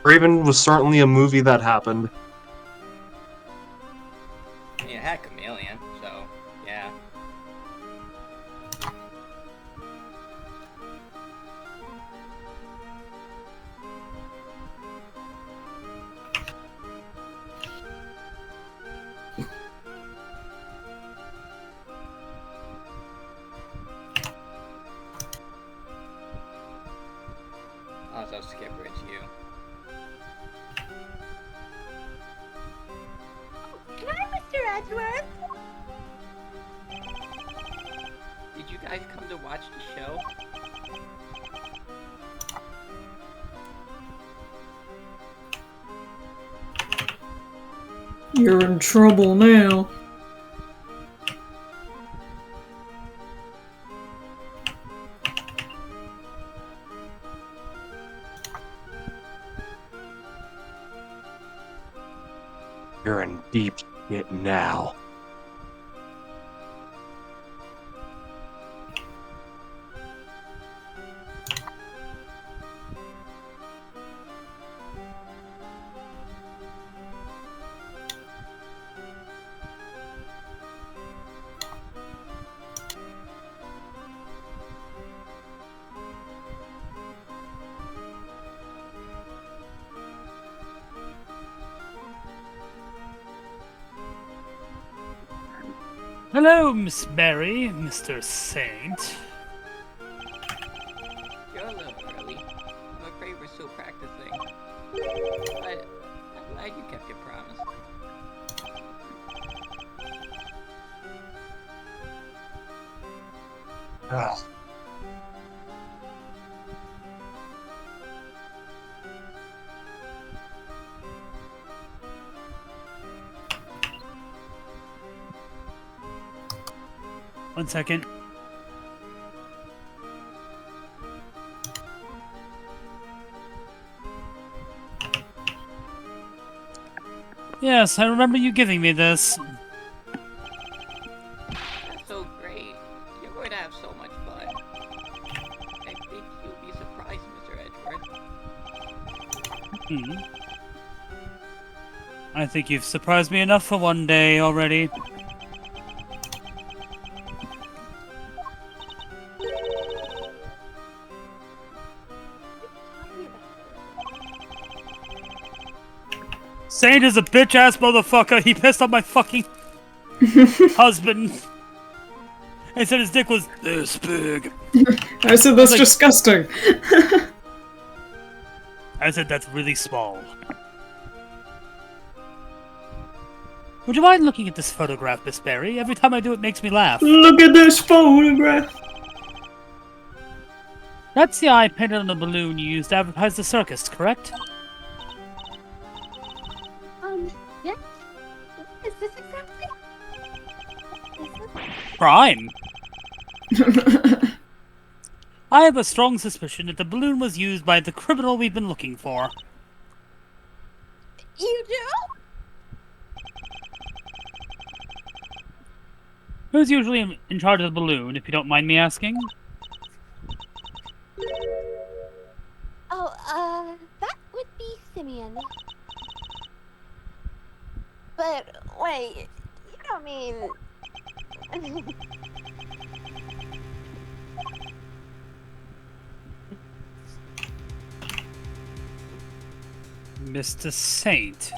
Raven was certainly a movie that happened. I mean, it had Chameleon, so yeah. Also, Skipper, it's you. Hi, Mr. Edgeworth. Did you guys come to watch the show? You're in trouble now. You're in deep shit now. Hello, Miss Mary, Mr. Saint. You're a little early. I'm afraid we're still practicing. But I'm glad you kept your promise. Ugh. One second. Yes, I remember you giving me this. That's so great. You're going to have so much fun. I think you'll be surprised, Mr. Edgeworth. I think you've surprised me enough for one day already. Saint is a bitch-ass motherfucker. He pissed on my fucking husband. He said his dick was this big. I said that's disgusting. I said that's really small. Would you mind looking at this photograph, Miss Berry? Every time I do it makes me laugh. Look at this photograph. That's the eye painted on the balloon you used to advertise the circus, correct? Yes. What is this exactly? Crime. I have a strong suspicion that the balloon was used by the criminal we've been looking for. You do? Who's usually in charge of the balloon, if you don't mind me asking? Oh, that would be Simeon. But wait, you don't mean... Mr. Saint.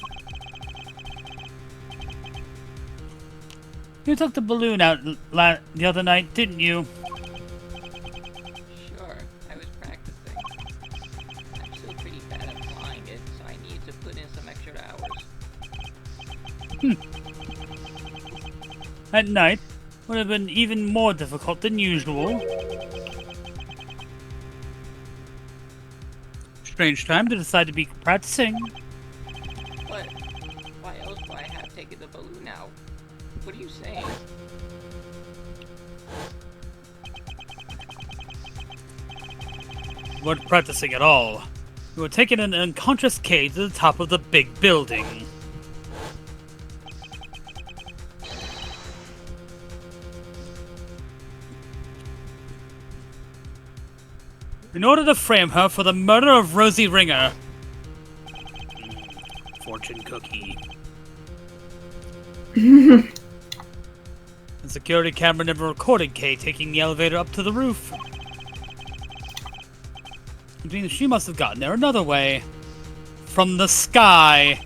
You took the balloon out the other night, didn't you? Sure, I was practicing. I'm still pretty bad at flying it, so I need to put in some extra hours. At night would have been even more difficult than usual. Strange time to decide to be practicing. But why else would I have taken the balloon out? What are you saying? You weren't practicing at all. You were taking an unconscious K to the top of the big building. In order to frame her for the murder of Rosie Ringer. fortune cookie. The security camera never recorded Kay taking the elevator up to the roof. Which means she must have gotten there another way. From the sky.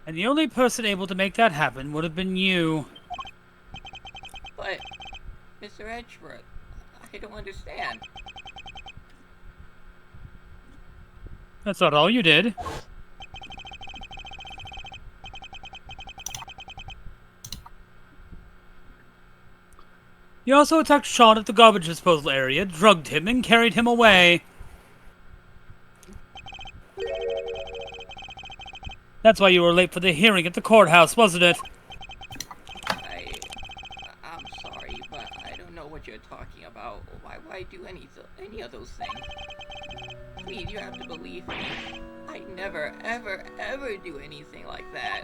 And the only person able to make that happen would have been you. But, Mr. Edgeworth, I don't understand. That's not all you did. You also attacked Sean at the garbage disposal area, drugged him, and carried him away. That's why you were late for the hearing at the courthouse, wasn't it? I'm sorry, but I don't know what you're talking about. Why do any of those things? Please, you have to believe me. I never, ever, ever do anything like that.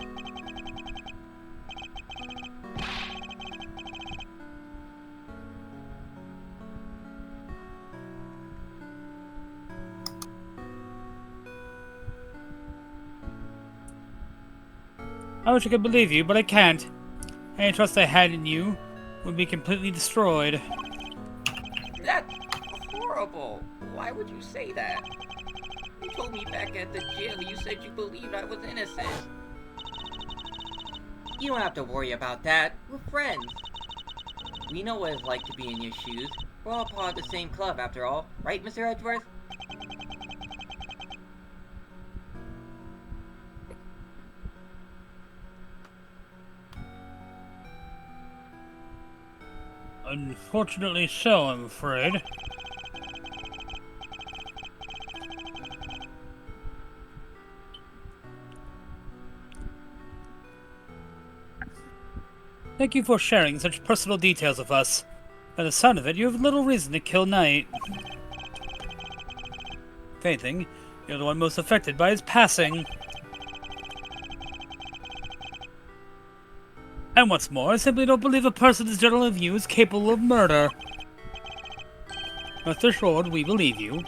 I wish I could believe you, but I can't. Any trust I had in you would be completely destroyed. That's horrible. Why would you say that? You told me back at the jail you said you believed I was innocent. You don't have to worry about that. We're friends. We know what it's like to be in your shoes. We're all part of the same club after all. Right, Mr. Edgeworth? Unfortunately so, I'm afraid. Thank you for sharing such personal details with us. By the sound of it, you have little reason to kill Knight. If anything, you're the one most affected by his passing. And what's more, I simply don't believe a person as gentle as you is capable of murder. Rest assured, we believe you.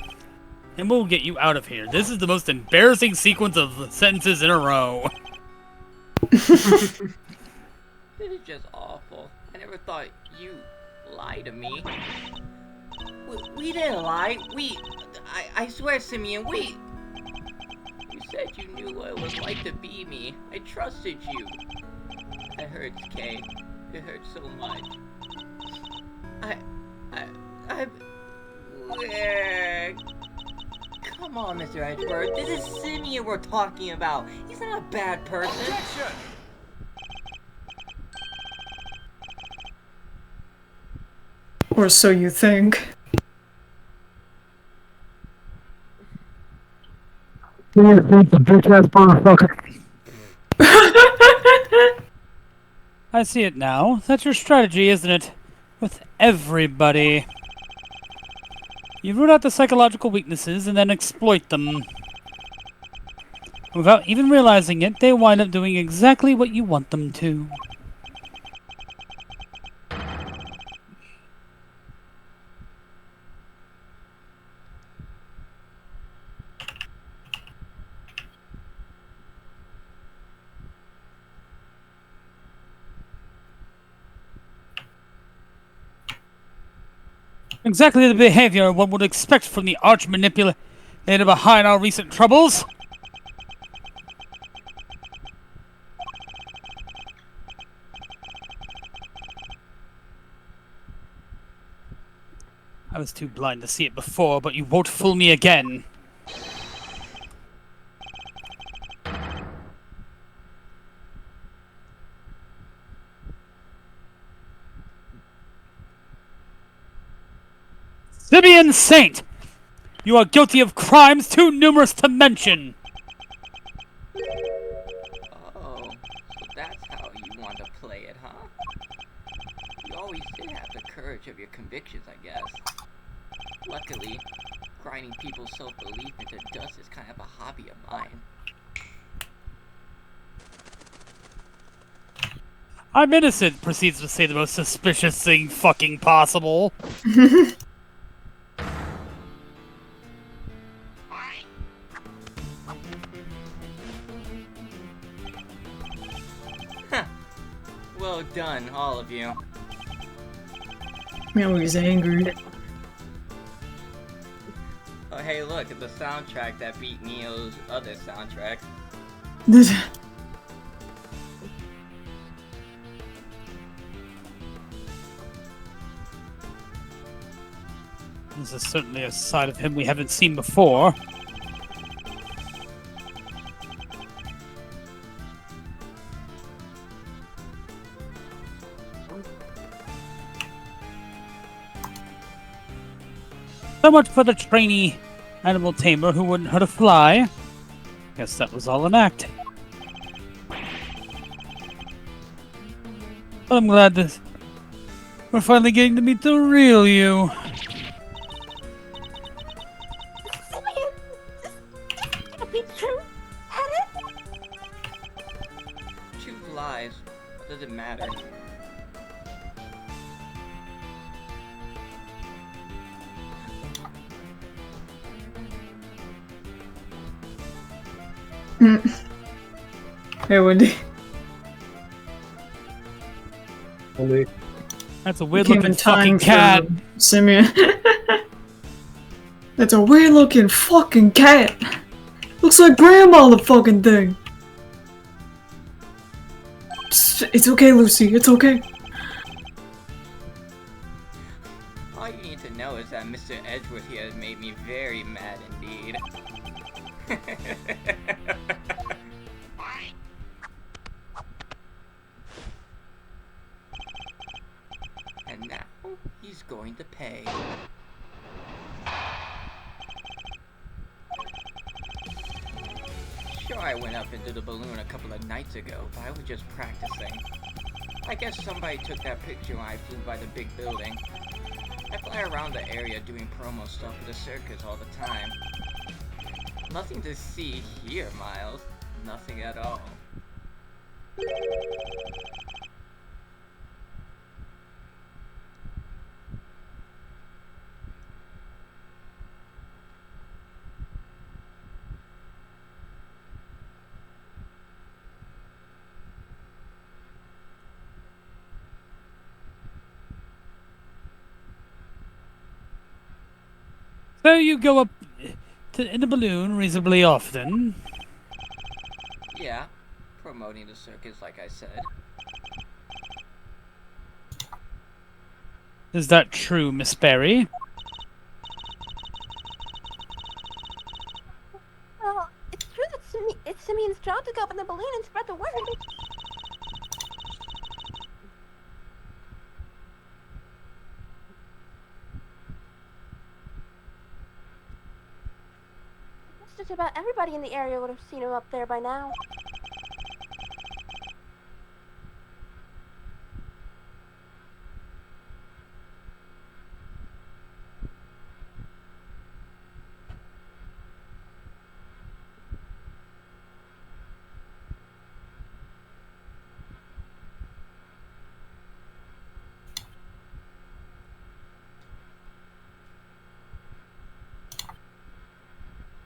And we'll get you out of here. This is the most embarrassing sequence of sentences in a row. This is just awful. I never thought you'd lie to me. We didn't lie. I swear, Simeon, we... You said you knew what it was like to be me. I trusted you. It hurts, Kay. It hurts so much. Come on, Mr. Edgeworth. This is Simeon we're talking about. He's not a bad person. Objection! Or so you think. I see it now. That's your strategy, isn't it? With everybody. You root out the psychological weaknesses and then exploit them. Without even realizing it, they wind up doing exactly what you want them to. Exactly the behavior one would expect from the arch-manipulator behind our recent troubles. I was too blind to see it before, but you won't fool me again. Simeon Saint! You are guilty of crimes too numerous to mention! Oh, so that's how you want to play it, huh? You always did have the courage of your convictions, I guess. Luckily, grinding people's self-belief into dust is kind of a hobby of mine. I'm innocent, proceeds to say the most suspicious thing fucking possible. Well done, all of you. Now he's angry. Oh, hey, look, it's the soundtrack that beat Neo's other soundtrack. This is certainly a side of him we haven't seen before. So much for the trainee animal tamer who wouldn't hurt a fly. Guess that was all an act. But I'm glad that we're finally getting to meet the real you. Two flies. What does it matter? Hey, Wendy. That's a weird Came looking in time fucking cat. for Simeon. That's a weird looking fucking cat. Looks like grandma, the fucking thing. Psst, it's okay, Lucy. It's okay. All you need to know is that Mr. Edgeworth here has made me very mad indeed. And now, he's going to pay. Sure, I went up into the balloon a couple of nights ago, but I was just practicing. I guess somebody took that picture when I flew by the big building. I fly around the area doing promo stuff for the circus all the time. Nothing to see here, Miles. Nothing at all. So you go up in the balloon reasonably often. Yeah, promoting the circus like I said. Is that true, Miss Berry? Well, it's true that it's Simeon's job to go up in the balloon and spread the word. Just about everybody in the area would have seen him up there by now.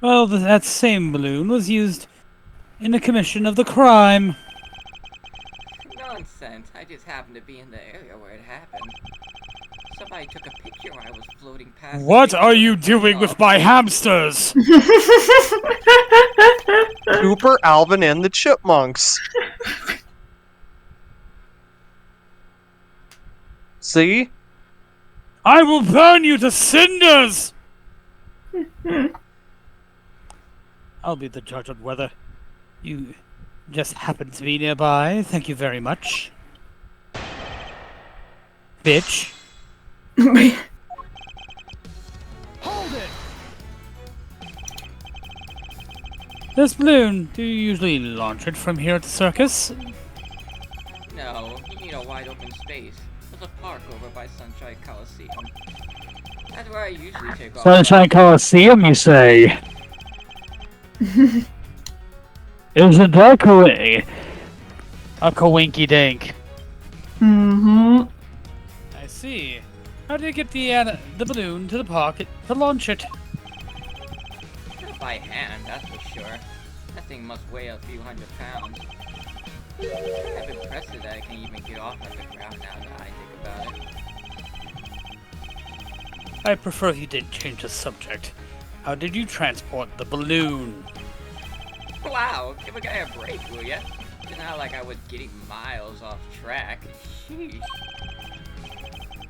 Well, that same balloon was used in the commission of the crime. Nonsense, I just happened to be in the area where it happened. Somebody took a picture while I was floating past the What big are you building. doing with my hamsters? Cooper, Alvin, and the Chipmunks. See? I will burn you to cinders! I'll be the judge on whether you just happen to be nearby. Thank you very much. Bitch. Hold it! This balloon, do you usually launch it from here at the circus? No, you need a wide open space. There's a park over by Sunshine Coliseum. That's where I usually take off. Sunshine Coliseum, you say? Isn't that a coinky dink? Mm-hmm. I see. How did you get the balloon to the pocket to launch it? Not by hand, that's for sure. That thing must weigh a few hundred pounds. I'm impressed that I can even get off of the ground now that I think about it. I prefer if you didn't change the subject. How did you transport the balloon? Wow, give a guy a break, will ya? It's not like I was getting miles off track. Sheesh.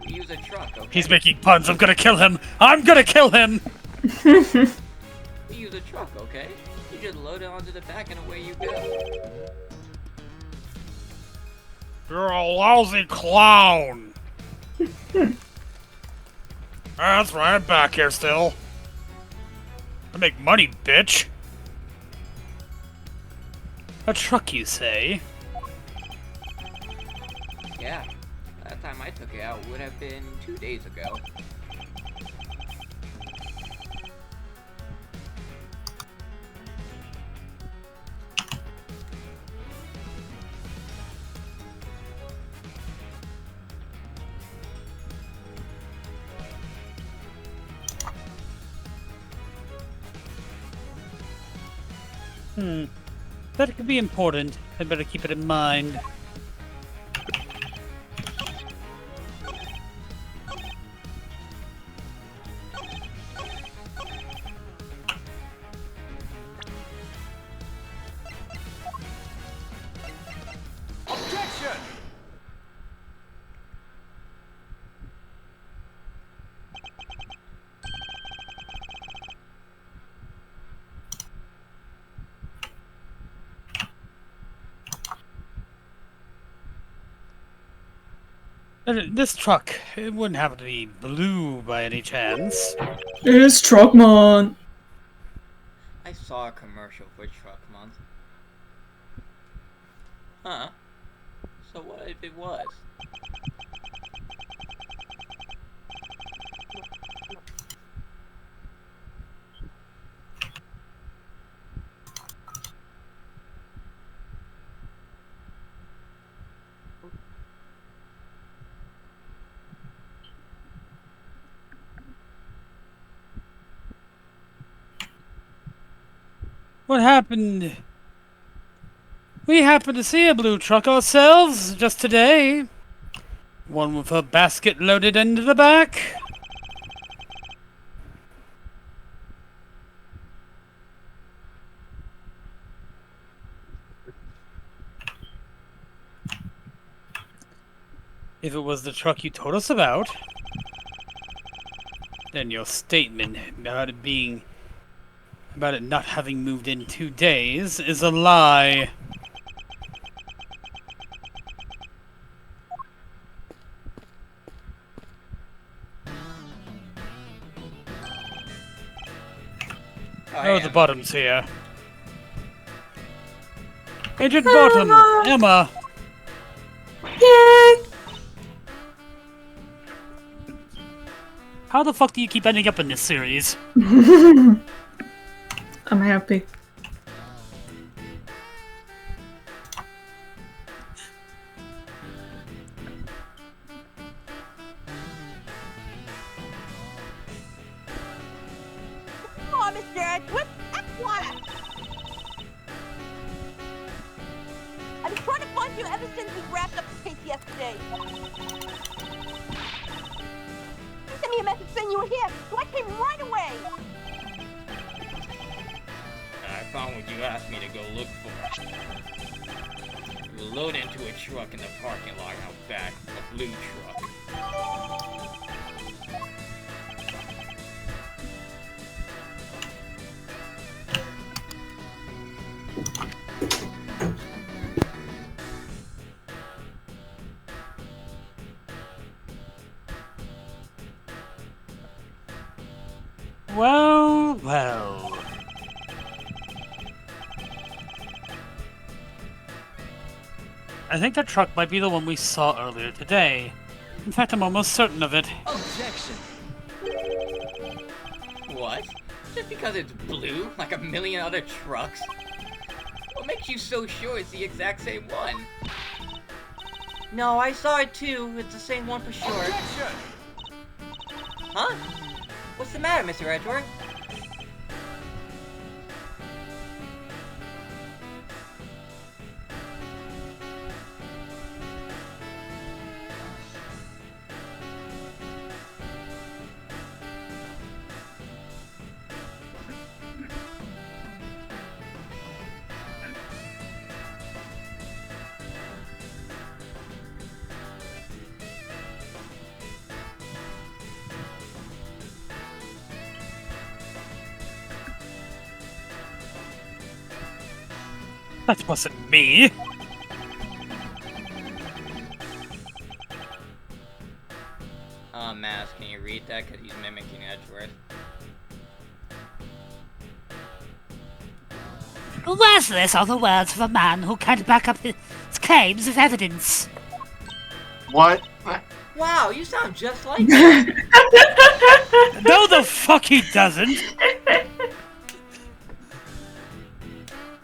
We use a truck, okay? He's making puns. I'm gonna kill him. I'm gonna kill him. We use a truck, okay? You just load it onto the back and away you go. You're a lousy clown. That's right. I'm back here still. I make money, bitch. A truck, you say? Yeah, last time I took it out would have been 2 days ago. That could be important. I better keep it in mind. This truck, it wouldn't happen to be blue by any chance. It's Truckmon. I saw a commercial for Truck Month. Huh? So what if it was? What happened? We happened to see a blue truck ourselves just today. One with a basket loaded into the back. If it was the truck you told us about, then your statement about it not having moved in 2 days is a lie. Oh, the bottom's here. Agent Bottom, Emma. Yay! How the fuck do you keep ending up in this series? I'm happy. Come on, Mr. Edgewood. X-Water. I've been trying to find you ever since we wrapped up the case yesterday. You sent me a message saying you were here, so I came right away. I found what you asked me to go look for. We were loaded into a truck in the parking lot out back, a blue truck. Well, well. I think that truck might be the one we saw earlier today. In fact, I'm almost certain of it. Objection! What? Just because it's blue, like a million other trucks? What makes you so sure it's the exact same one? No, I saw it too. It's the same one for sure. Huh? What's the matter, Mr. Edgeworth? That wasn't me. Mask, can you read that? Because he's mimicking Edgeworth. Worthless are the words of a man who can't back up his claims with evidence. What? Wow, you sound just like him. No, the fuck he doesn't.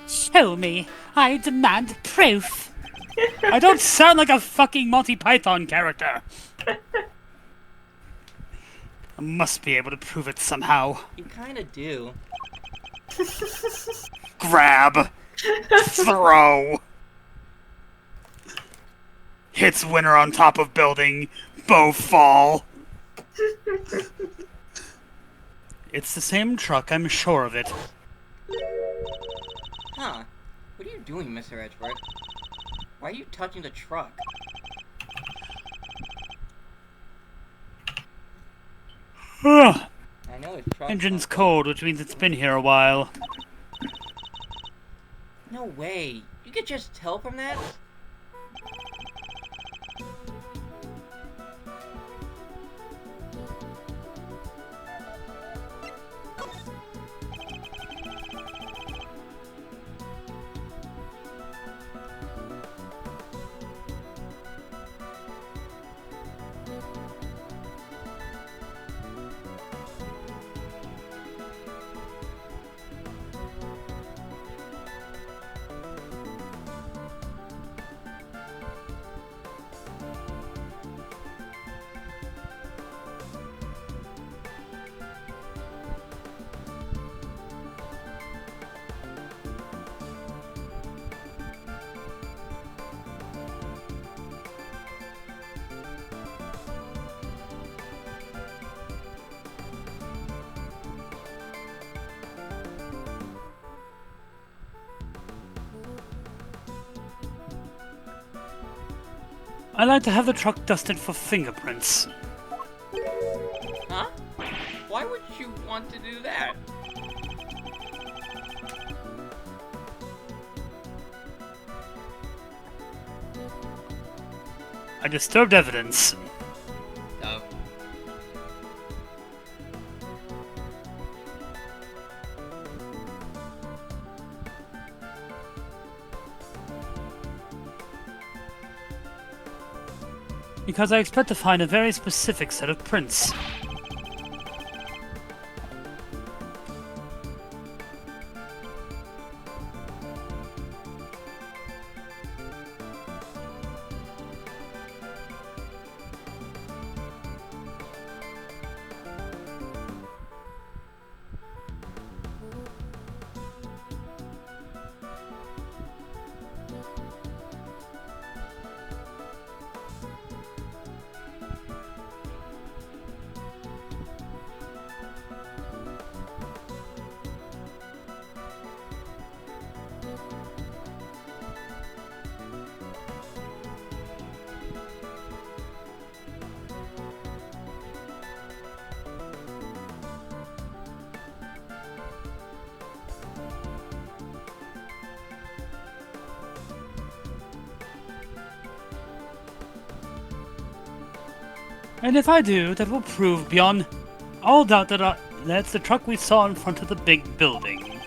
Show me. I demand proof. I don't sound like a fucking Monty Python character. I must be able to prove it somehow. You kinda do. Grab. Throw. Hits winner on top of building. Bow fall. It's the same truck, I'm sure of it. Huh. What are you doing, Mr. Edgeworth? Why are you touching the truck? Ugh. I know it's truck. Engine's cold, which means it's been here a while. No way. You could just tell from that? I like to have the truck dusted for fingerprints. Huh? Why would you want to do that? I disturbed evidence. Oh. Because I expect to find a very specific set of prints. And if I do, that will prove beyond all doubt that that's the truck we saw in front of the big building.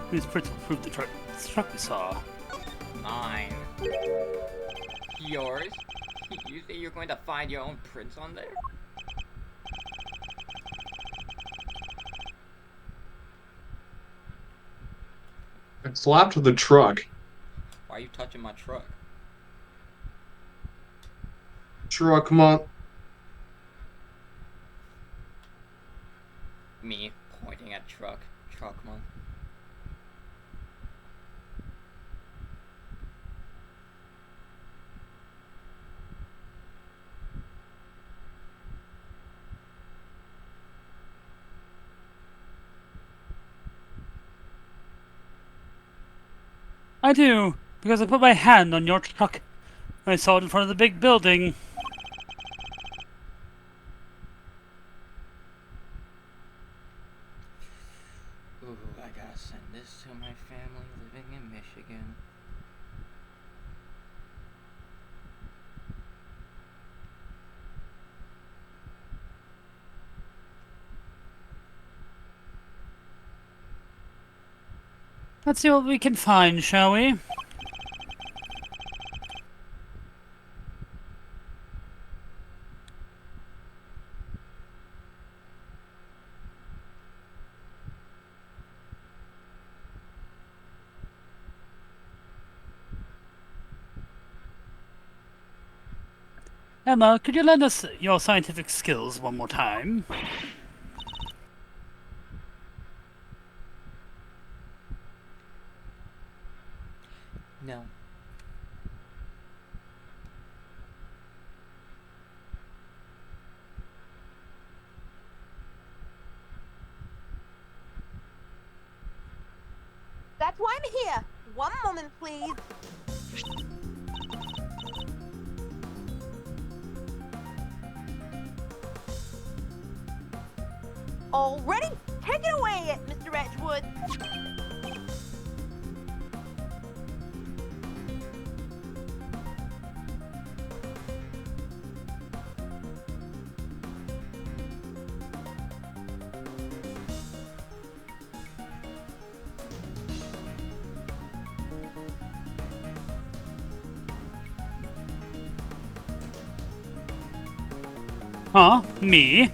Whose prints will prove it's the truck we saw. Mine. Yours? You say you're going to find your own prints on there? I slapped the truck. Why are you touching my truck? Truck month. Me pointing at truck. Truck month. I do, because I put my hand on your truck when I saw it in front of the big building. Ooh, I gotta send this to my family living in Michigan. Let's see what we can find, shall we? Emma, could you lend us your scientific skills one more time? No. That's why I'm here. One moment, please. All ready? Take it away, Mr. Edgewood. Huh? Me?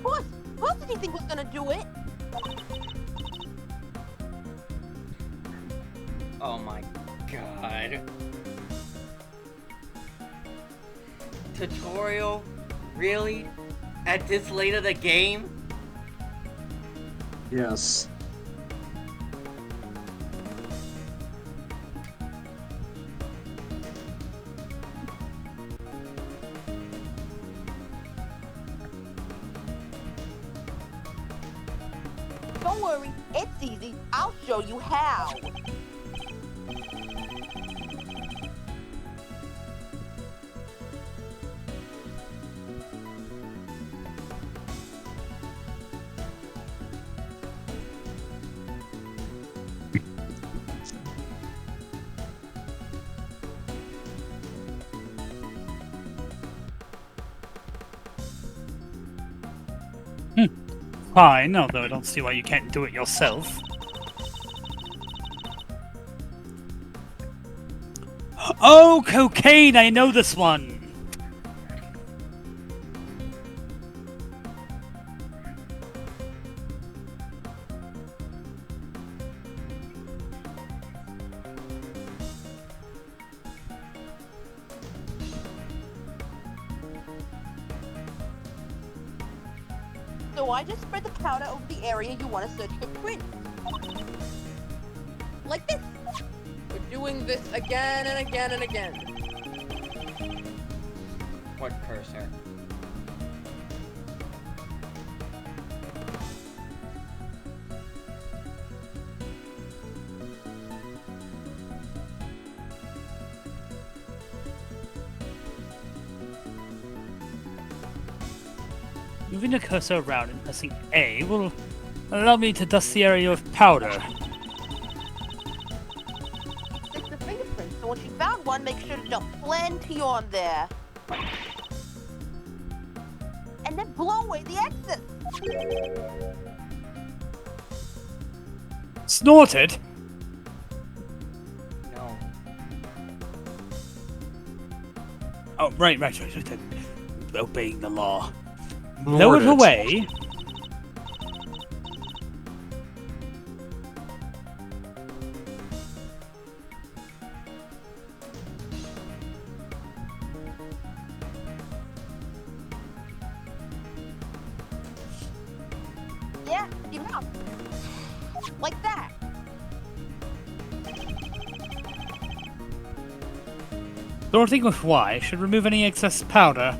Boss, what did he think was gonna do it? Oh my god. Tutorial? Really? At this late of the game? Yes. Don't worry, it's easy. I'll show you how. Fine, although I don't see why you can't do it yourself. Oh, cocaine! I know this one! So I just spread the powder over the area you want to search for prints. Like this. We're doing this again and again and again. What cursor? Moving the cursor around and pressing A will allow me to dust the area of powder. It's the fingerprint, so once you found one, make sure to dump plenty on there. And then blow away the excess. Snorted? No. Oh, right. Obeying the law. Lower it away. Yeah, you know. Like that. Sorting with Y should remove any excess powder.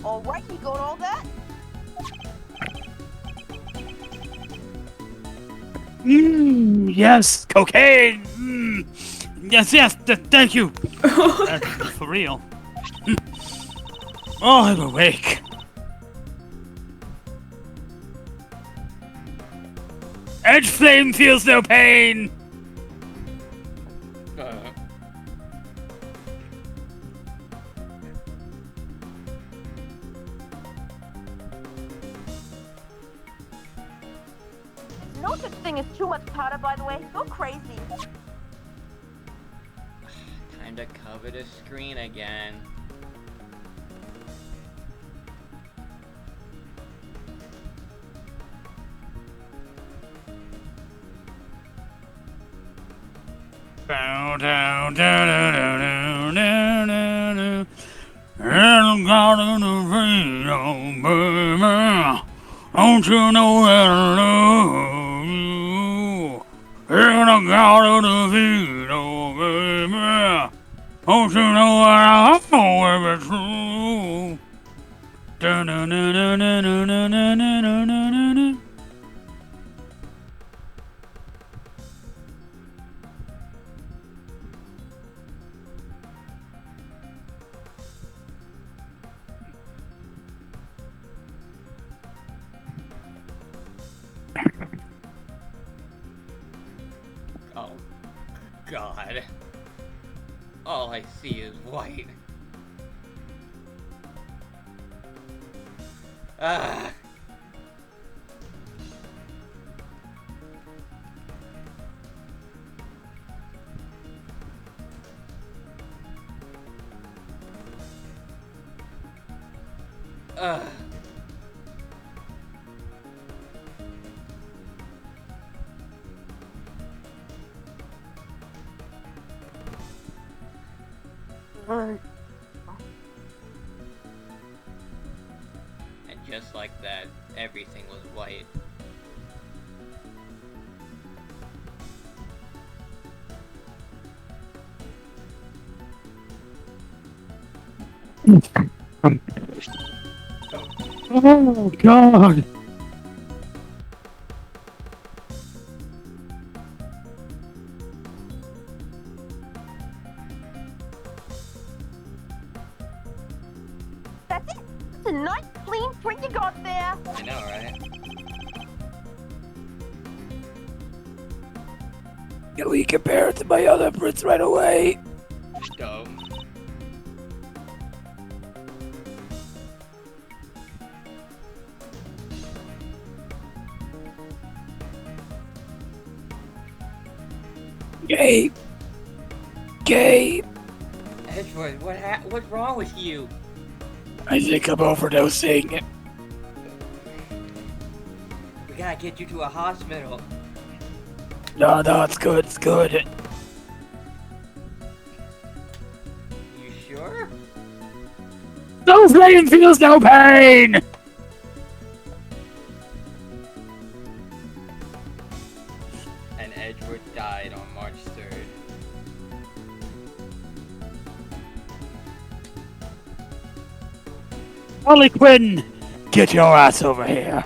All right, you got all that? Yes, cocaine. Yes, thank you. For real. Oh, I'm awake. Edge flame feels no pain. No such thing as too much powder, by the way. Go crazy. Time to cover the screen again. Bow down, down, down, down, down, down, down. And God in the freedom, baby. Don't you know that I love you? And the God in the freedom, baby. Don't you know that I know it's true? Dun, dun, dun, dun, dun, dun, dun, dun, dun, dun, dun. Oh, God. All I see is white. Ah. And just like that, everything was white. Oh, God. That's it. It's a nice, clean print you got there. I know, right? Can we compare it to my other prints right away? Dope. Gabe. Edgewood, what's wrong with you? I think I'm overdosing. We gotta get you to a hospital. No, it's good, You sure? No flame feels no pain! And Edgewood died on March 3rd. Harley Quinn, get your ass over here.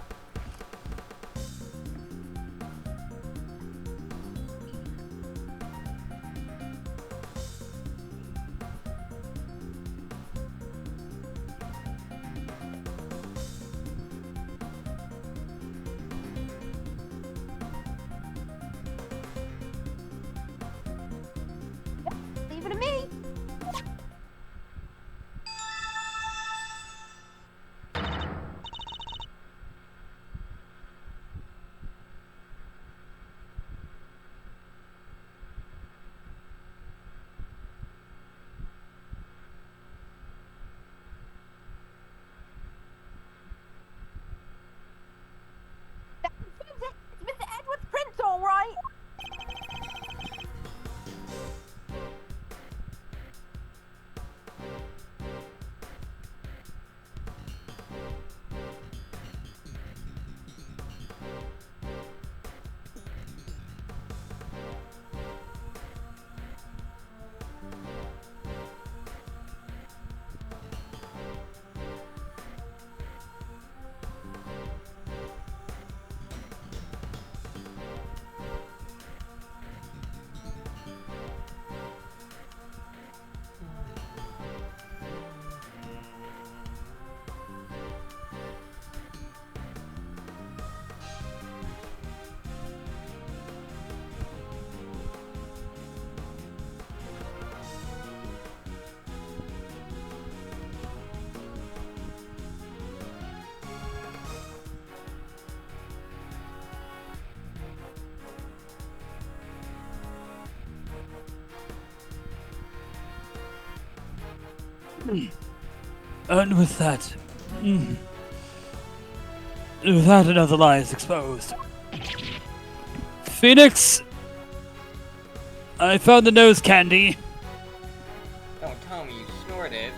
Leave it to me. It's Mr. Edward's prince, all right. And with that, another lie is exposed. Phoenix, I found the nose candy. Don't tell me you snorted.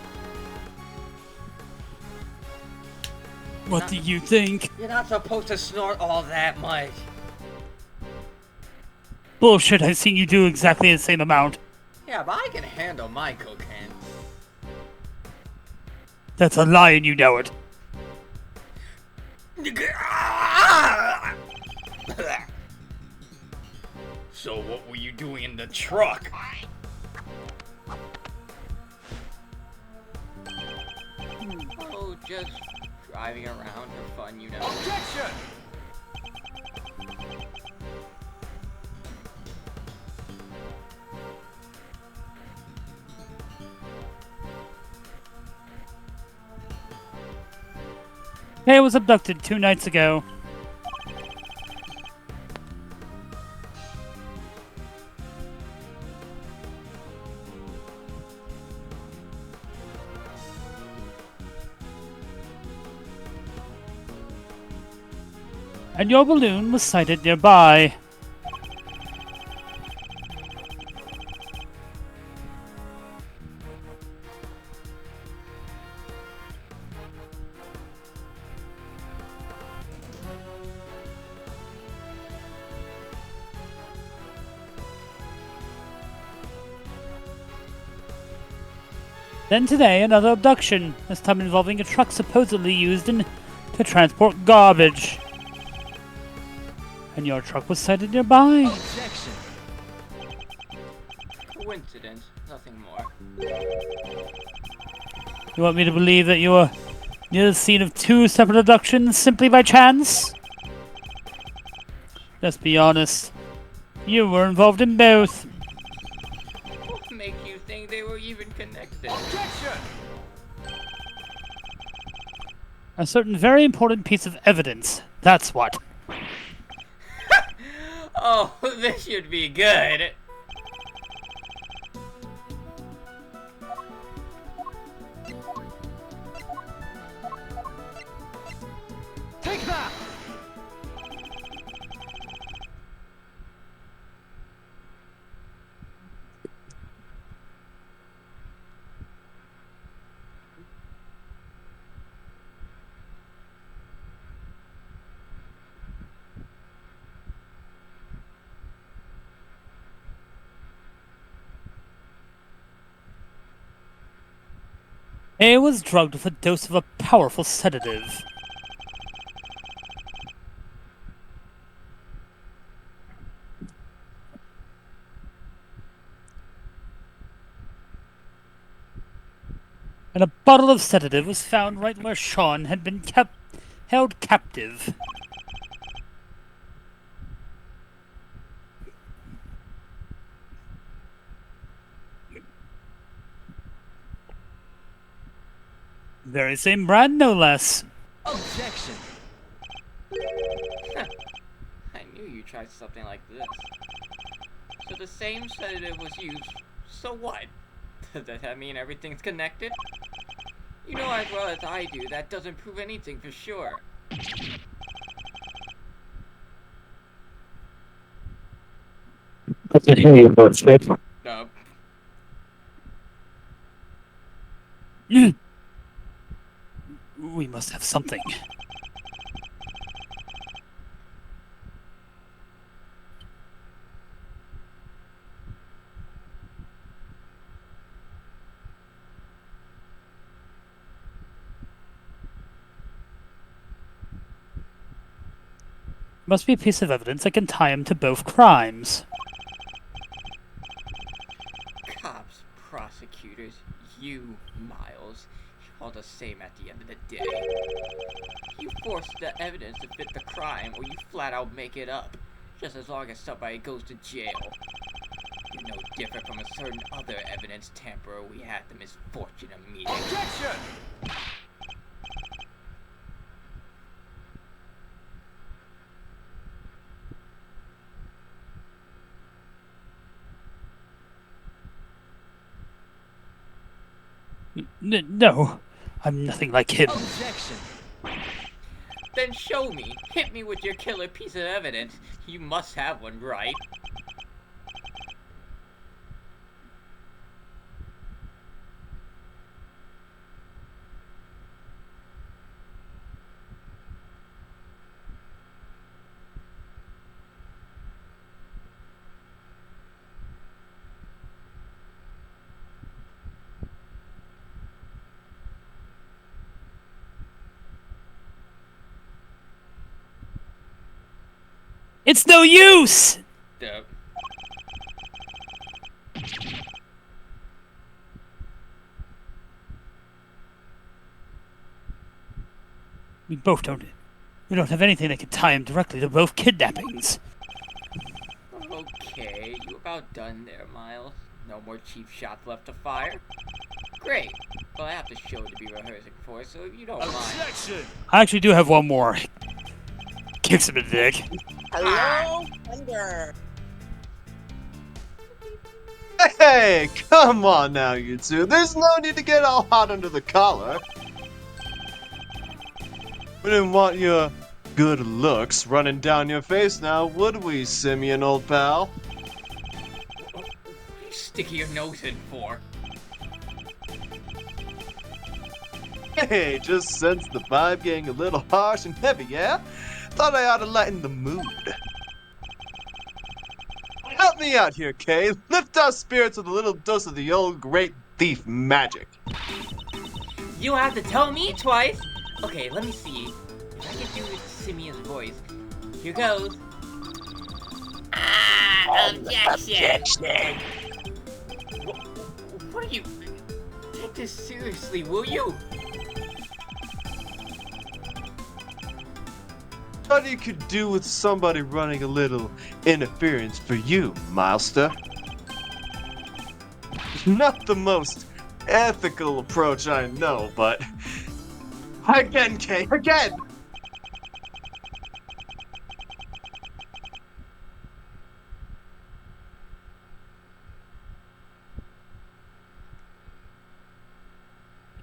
What do you think? You're not supposed to snort all that much. Bullshit, I've seen you do exactly the same amount. Yeah, but I can handle my cocaine. That's a lie and you know it. So what were you doing in the truck? Oh, just driving around for fun, you know. Objection! Hey, I was abducted 2 nights ago. And your balloon was sighted nearby. Then today, another abduction, this time involving a truck supposedly used to transport garbage. And your truck was sighted nearby. Objection! Coincidence, nothing more. You want me to believe that you were near the scene of 2 separate abductions simply by chance? Let's be honest. You were involved in both. What make you think they were even connected? Objection! A certain very important piece of evidence. That's what. Oh, this should be good. Take that! He was drugged with a dose of a powerful sedative. And a bottle of sedative was found right where Sean had been held captive. Very same brand, no less. Objection. I knew you tried something like this. So the same sedative was used, so what? Does that mean everything's connected? You know as well as I do, that doesn't prove anything for sure. Nope. We must have something. Must be a piece of evidence that can tie him to both crimes. Cops, prosecutors, you, Miles, you're all the same at the end of the day. You force the evidence to fit the crime, or you flat out make it up, just as long as somebody goes to jail. You're no different from a certain other evidence tamperer we had the misfortune of meeting. Objection. No, I'm nothing like him. Objection. Then show me. Hit me with your killer piece of evidence. You must have one, right? It's no use! Duh. We don't have anything that could tie him directly to both kidnappings. Okay, you about done there, Miles. No more cheap shots left to fire? Great. Well, I have the show to be rehearsing for, so if you don't mind. Objection. I actually do have one more. Kicks him in the dick. Hello, Thunder. Hey, come on now, you two. There's no need to get all hot under the collar. We didn't want your good looks running down your face now, would we, Simeon, old pal? What are you sticking your nose in for? Hey, just sense the vibe getting a little harsh and heavy, yeah? Thought I ought to lighten the mood. Help me out here, Kay. Lift our spirits with a little dose of the old great thief magic. You have to tell me twice? Okay, let me see. If I can do Simeon's voice. Here goes. Objection! What are you... Take this seriously, will you? What you could do with somebody running a little interference for you, Milester. Not the most ethical approach I know, but... Again, Kay, again!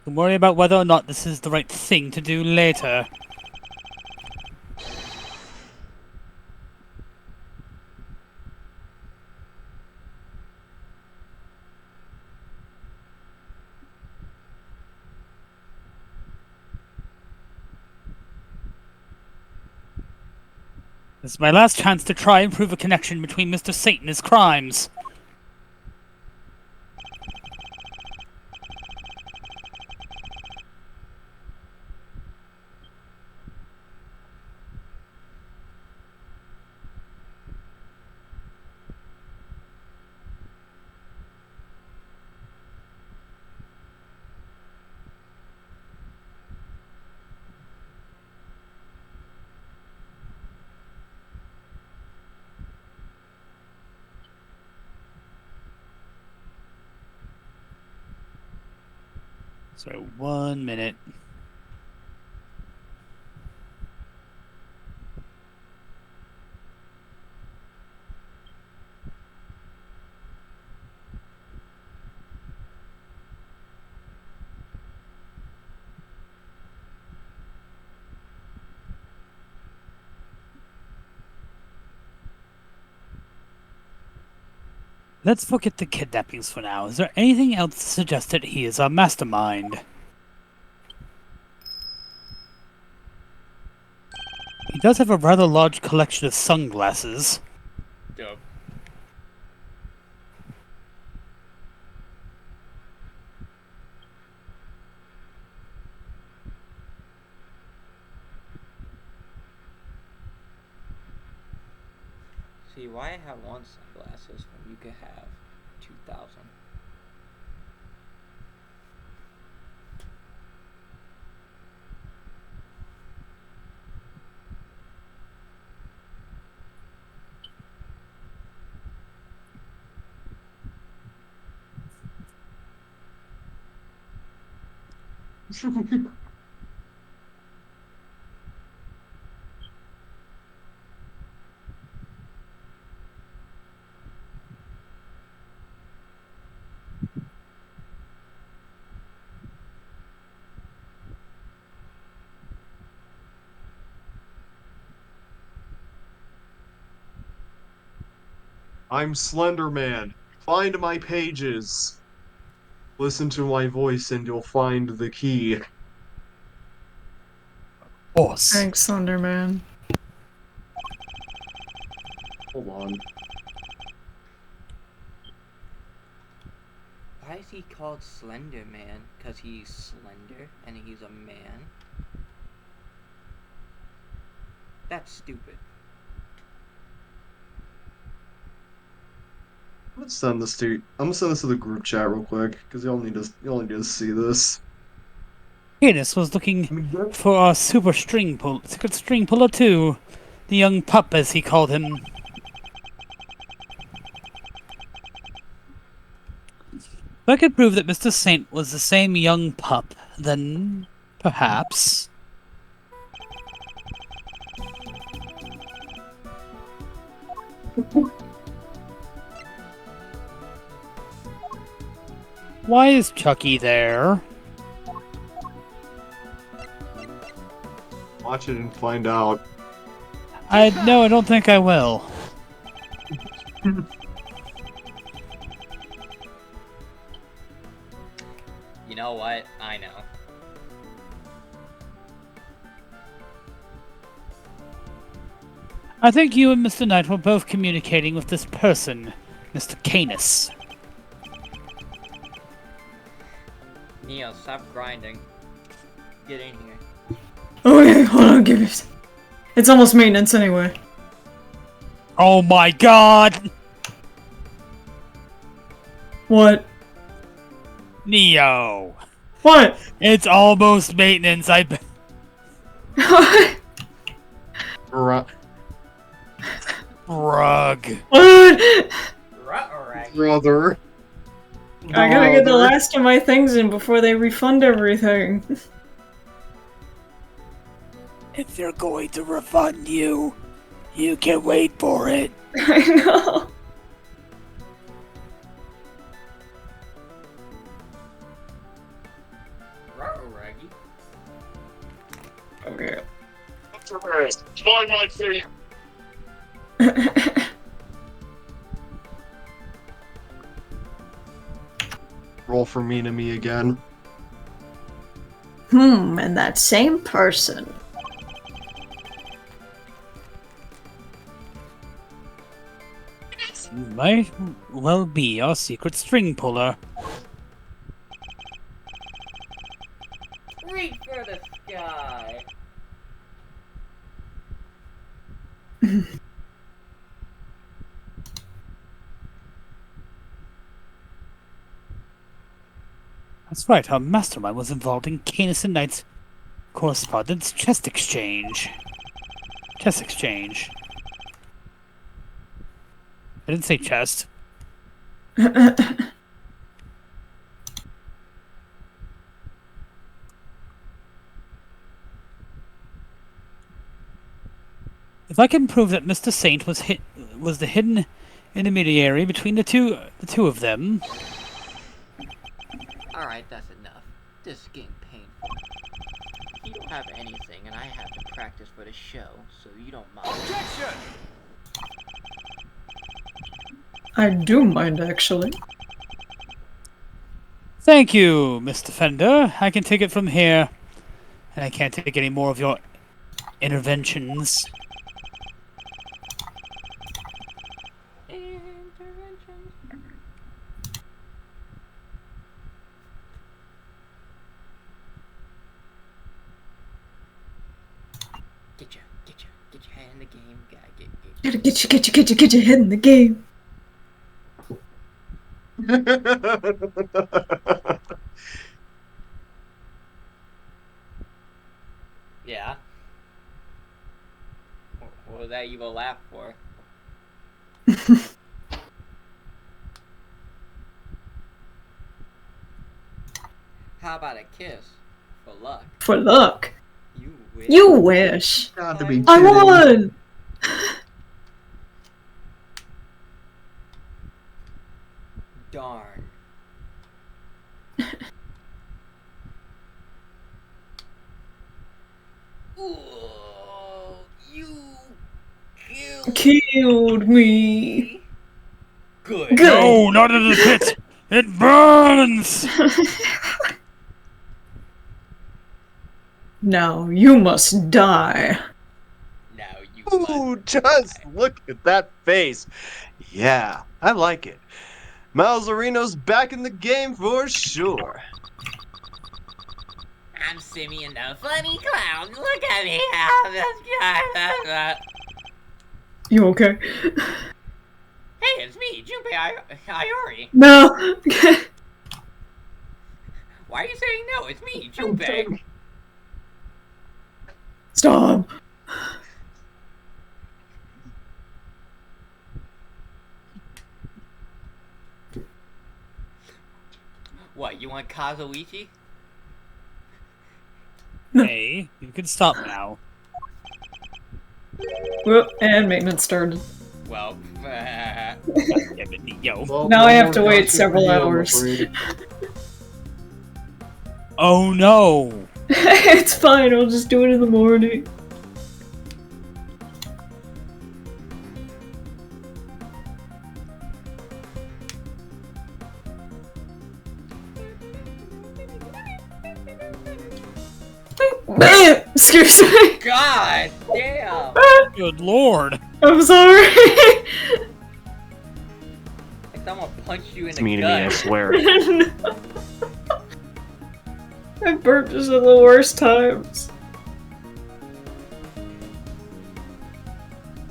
Don't worry about whether or not this is the right thing to do later. This is my last chance to try and prove a connection between Mr. Saint and his crimes. So 1 minute. Let's forget the kidnappings for now. Is there anything else to suggest that he is our mastermind? He does have a rather large collection of sunglasses. Dope. See, why I have one sunglasses when you could have 2,000? I'm Slender Man. Find my pages. Listen to my voice and you'll find the key. Boss. Thanks, Thunderman. Hold on. Why is he called Slender Man? Because he's slender and he's a man? That's stupid. I'm gonna send this to the group chat real quick, because y'all need to see this. Cadus was looking for a secret string puller too. The young pup, as he called him. If I could prove that Mr. Saint was the same young pup, then perhaps. Why is Chucky there? Watch it and find out. No, I don't think I will. You know what? I know. I think you and Mr. Knight were both communicating with this person, Mr. Canis. Neo, stop grinding. Get in here. Okay, hold on, give it. It's almost maintenance anyway. Oh my god! What? Neo! What? It's almost maintenance, I bet. Right. Rug. What? Brother. I gotta get the Brother. last of my things in before they refund everything. If they're going to refund you, you can wait for it. I know. Raggy. Okay. Find my feet. Roll for me again. And that same person. You might well be our secret string puller. Reach for the sky. That's right, our mastermind was involved in Canis and Knight's correspondence chest exchange. Chest exchange. I didn't say chest. If I can prove that Mr. Saint was the hidden intermediary between the two of them. Alright, that's enough. This is getting painful. You don't have anything, and I have to practice for the show, so you don't mind. Objection! I do mind, actually. Thank you, Mr. Fender. I can take it from here. And I can't take any more of your interventions. Get your head in the game. Gotta get your head in the game. Yeah. What was that evil laugh for? How about a kiss? For luck. For luck. You wish. You wish. Got to be I kidding. won! Darn. Ooh, you Killed me. Good. Good. No, not in the pit! It burns! Now you must die. Now you Ooh, just look at that face. Yeah, I like it. Malzarino's back in the game for sure. I'm Simeon the funny clown. Look at me. You okay? Hey, it's me, Junpei Iori. No. Why are you saying no? It's me, Junpei. Stop. What, you want Kazuichi? Hey, you can stop now. Whoop, and maintenance started. Well, Yo. Well, Now no I have more to wait gotcha several for you, I'm hours. afraid. Oh no! It's fine, I'll just do it in the morning. Excuse me. God damn! Good lord! I'm sorry. Like someone punched you in It's the me to me, I gut. swear. I burped just at the worst times.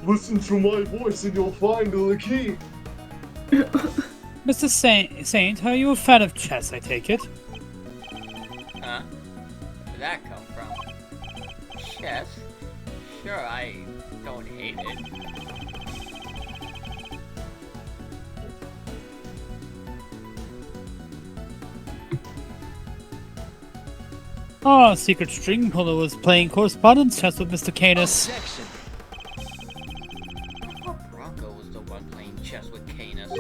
Listen to my voice and you'll find the key. Mr. Saint, are you a fan of chess, I take it? Huh? Where'd that come from? Chess? Sure, I don't hate it. Ah, Secret String Puller was playing correspondence chess with Mr. Canis. I thought Bronco was the one playing chess with Canis.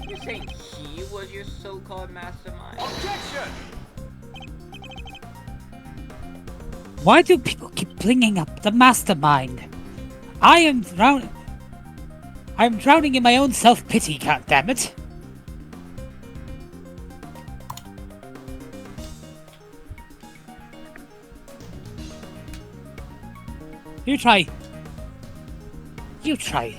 You're saying he was your so-called mastermind? Objection! Why do people keep bringing up the mastermind? I'm drowning in my own self-pity, goddammit. You try to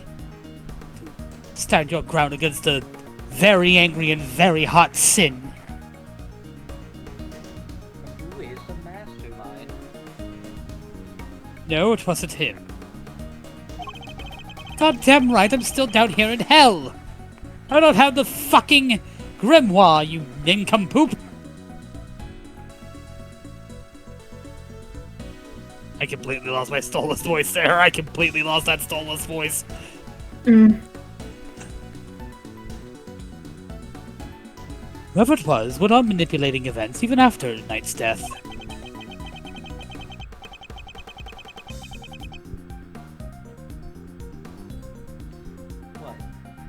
stand your ground against a very angry and very hot Sin. Who is the mastermind? No, it wasn't him. Goddamn right, I'm still down here in hell. I don't have the fucking grimoire, you nincompoop. I completely lost my soulless voice there. I completely lost that soulless voice. Whoever it was went on manipulating events even after Knight's death.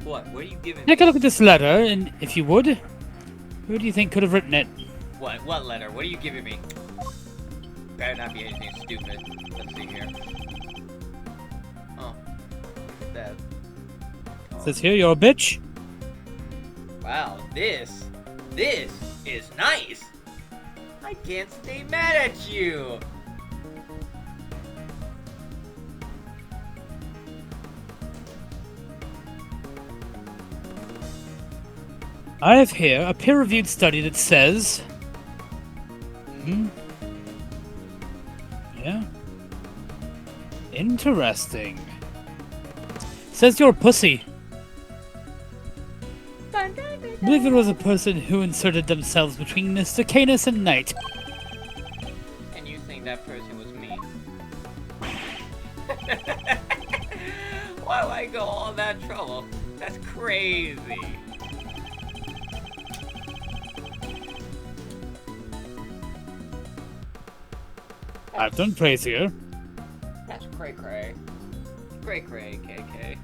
What? What are you giving me? Take a look at this letter, and if you would, who do you think could have written it? What? What letter? What are you giving me? Better not be anything stupid. Let's see here. Oh. Look at that. It says here, you're a bitch. Wow, this is nice. I can't stay mad at you. I have here a peer-reviewed study that says... Yeah. Interesting. Says you're a pussy. I believe there was a person who inserted themselves between Mr. Canis and Knight. And you think that person was me? Why would I go all that trouble? That's crazy. I've done praise here. That's cray cray. Cray cray, KK.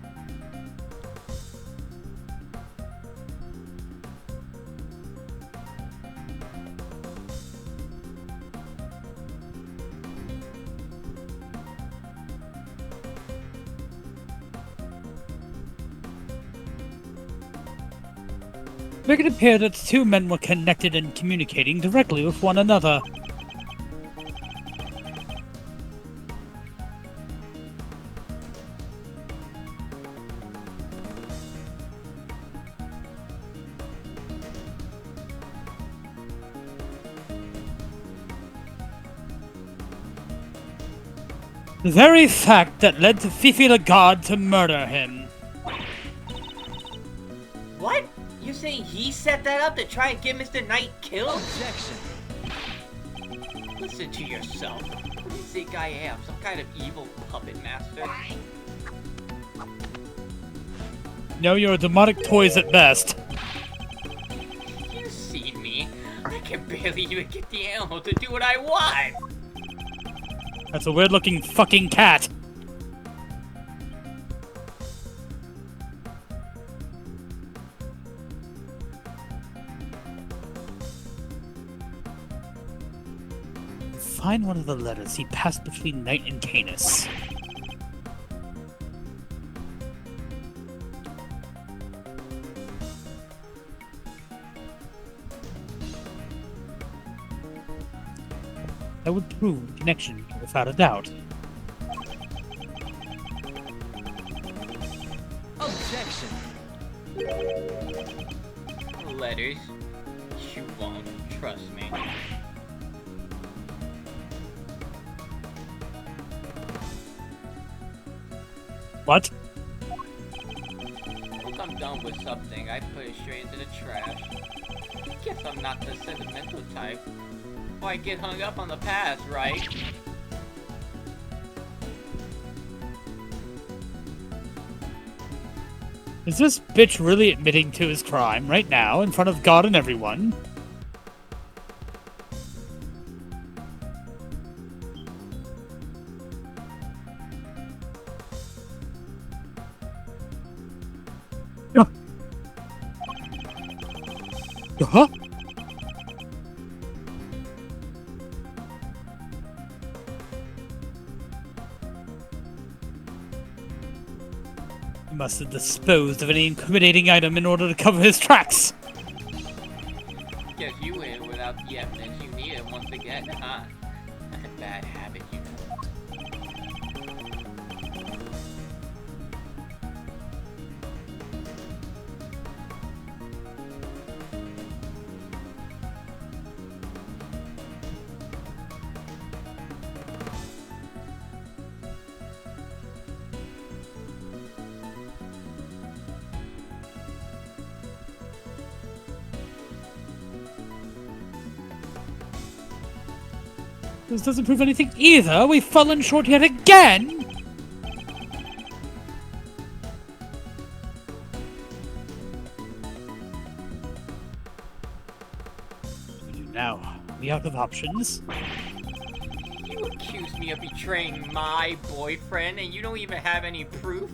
Make it appear that the two men were connected and communicating directly with one another. The very fact that led to Fifi the God to murder him. What? You saying he set that up to try and get Mr. Knight killed? Objection. Listen to yourself. What do you think I am? Some kind of evil puppet master? No, you're a demonic toys at best. You see me? I can barely even get the animal to do what I want! That's a weird-looking fucking cat. Find one of the letters he passed between Knight and Canis. That would prove the connection without a doubt. Objection. Letters? You won't trust me. What? Once I'm done with something, I put it straight into the trash. Guess I'm not the sentimental type. Why get hung up on the past, right? Is this bitch really admitting to his crime right now in front of God and everyone? Huh? He must have disposed of any incriminating item in order to cover his tracks. Guess you win without the evidence you needed once again, huh? That's a bad habit, you know. This doesn't prove anything either. We've fallen short yet again. What do we do now? Are we out of options? You accuse me of betraying my boyfriend and you don't even have any proof?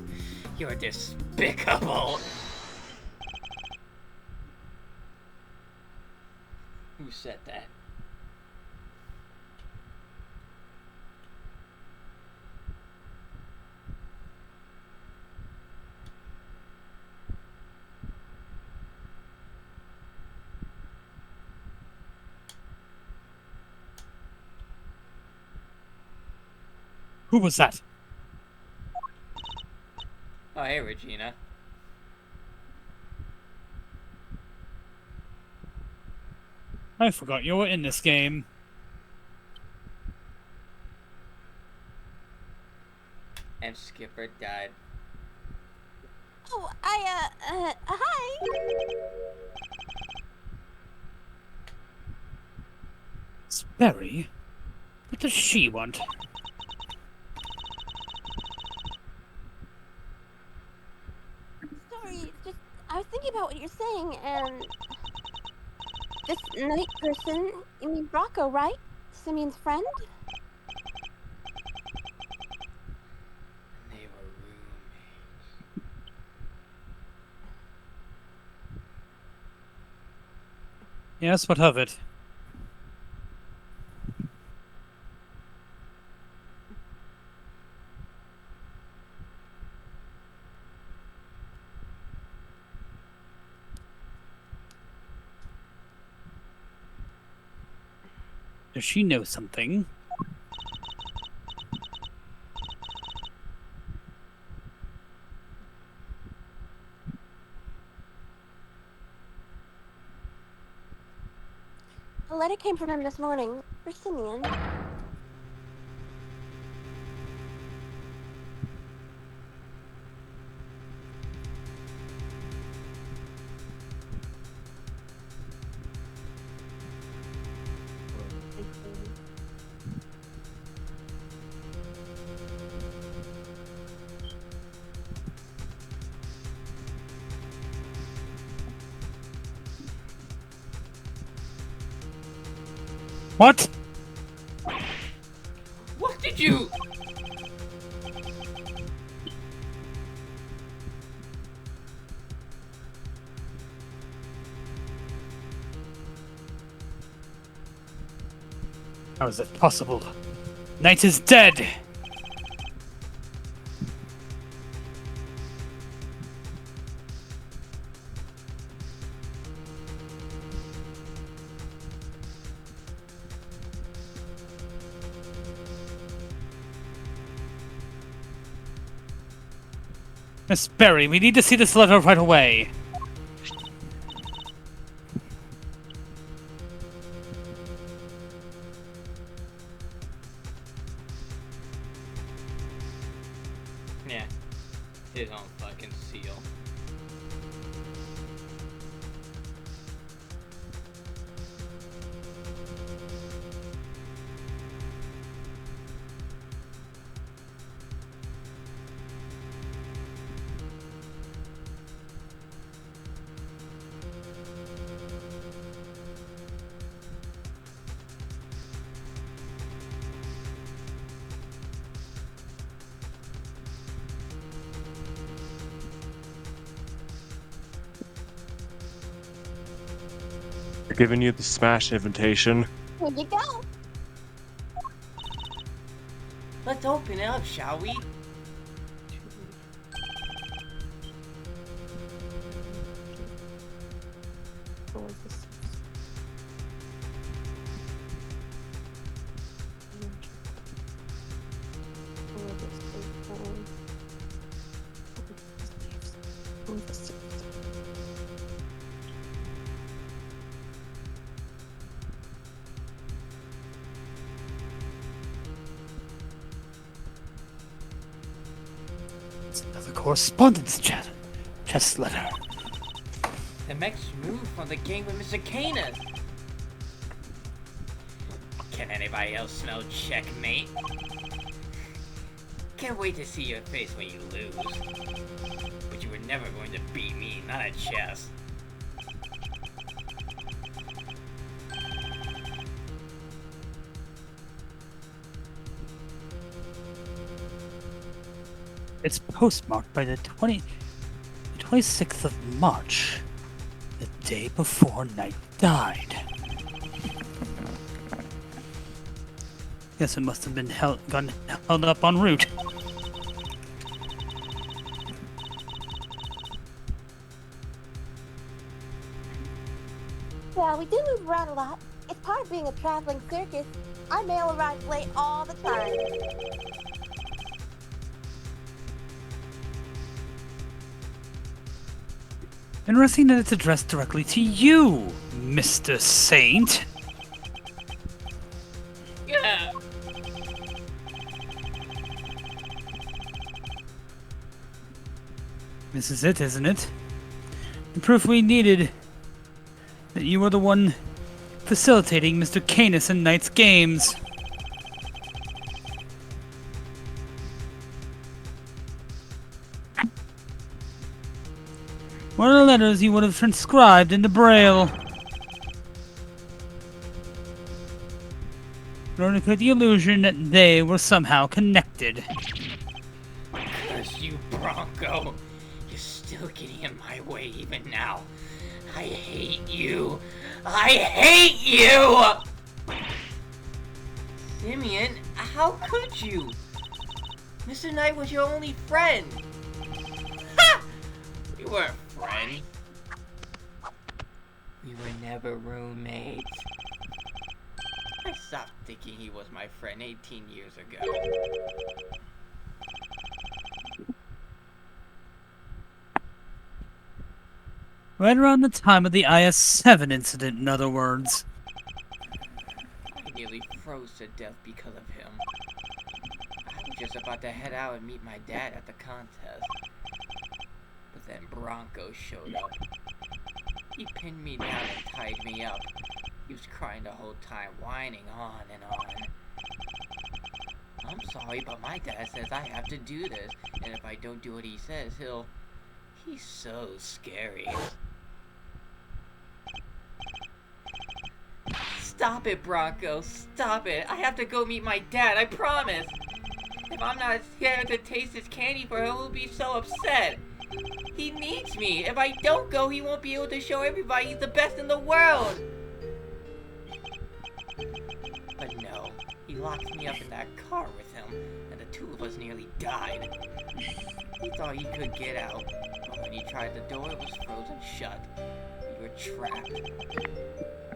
You're despicable. said that. Who was that? Oh, hey, Regina. I forgot you were in this game. And Skipper died. Oh, hi. Sperry? What does she want? Sorry, just, I was thinking about what you're saying, and this night person, you mean Rocco, right? Simeon's friend? They were roommates. Yes, what of it? Does she know something? A letter came from him this morning, for Simeon. What? What did you... How is it possible? Knight is dead! Miss Berry, we need to see this letter right away. Yeah. His own fucking seal. They're giving you the smash invitation. Here you go. Let's open it up, shall we? It's another correspondence chat. Just letter. The next move from the game with Mr. Canis. Can anybody else smell checkmate? Can't wait to see your face when you lose. But you were never going to beat me, not at chess. It's postmarked by the 26th of March, the day before Knight died. Guess it must have been held up en route. Yeah, we do move around a lot. It's part of being a traveling circus. Our mail arrives late all the time. Interesting that it's addressed directly to you, Mr. Saint. Yeah. This is it, isn't it? The proof we needed that you were the one facilitating Mr. Canis and Knight's games. What are the letters you would have transcribed into Braille? In order to create the illusion that they were somehow connected. Curse you, Bronco. You're still getting in my way even now. I hate you. I hate you! Simeon, how could you? Mr. Knight was your only friend. Ha! We weren't friends. We were never roommates. I stopped thinking he was my friend 18 years ago. Right around the time of the IS-7 incident, in other words. I nearly froze to death because of him. I was just about to head out and meet my dad at the contest. But then Bronco showed up. He pinned me down and tied me up. He was crying the whole time, whining on and on. I'm sorry, but my dad says I have to do this, and if I don't do what he says, he's so scary. Stop it, Bronco. Stop it. I have to go meet my dad, I promise. If I'm not here to taste his candy for him, he'll be so upset. He needs me. If I don't go, he won't be able to show everybody he's the best in the world. But no, he locked me up in that car with him, and the two of us nearly died. He thought he could get out, but when he tried the door, it was frozen shut. We were trapped.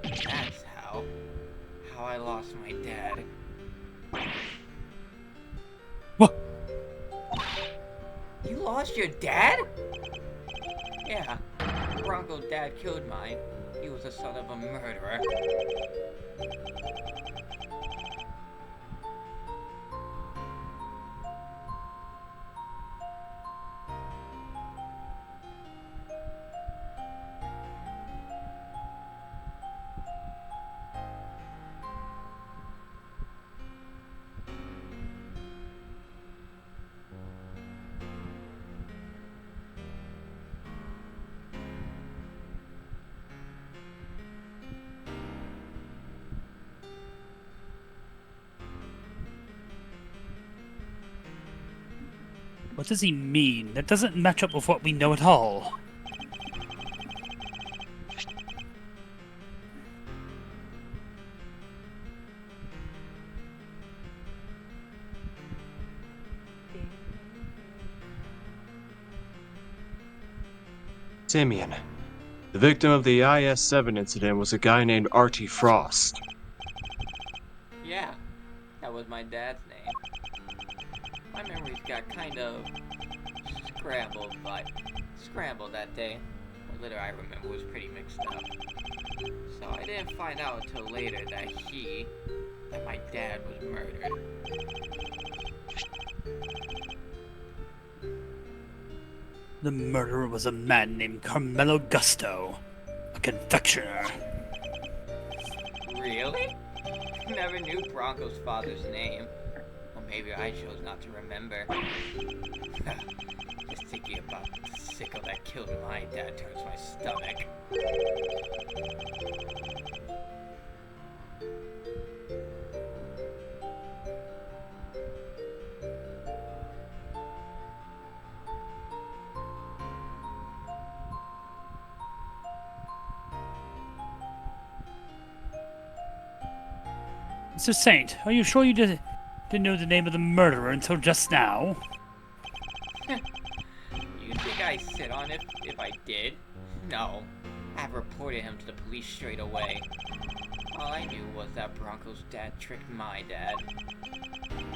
That's how I lost my dad. What? You lost your dad? Yeah, Bronco's dad killed mine. He was the son of a murderer. What does he mean? That doesn't match up with what we know at all. Simeon. The victim of the IS-7 incident was a guy named Artie Frost. Yeah, that was my dad's name. My memories got kind of scrambled that day. What little I remember was pretty mixed up. So I didn't find out until later that my dad was murdered. The murderer was a man named Carmelo Gusto, a confectioner. Really? Never knew Bronco's father's name. Well, maybe I chose not to remember. Just thinking about the sicko that killed my dad turns my stomach. Mr. Saint, are you sure you didn't know the name of the murderer until just now? You think I sit on it if I did? No. I've reported him to the police straight away. All I knew was that Bronco's dad tricked my dad.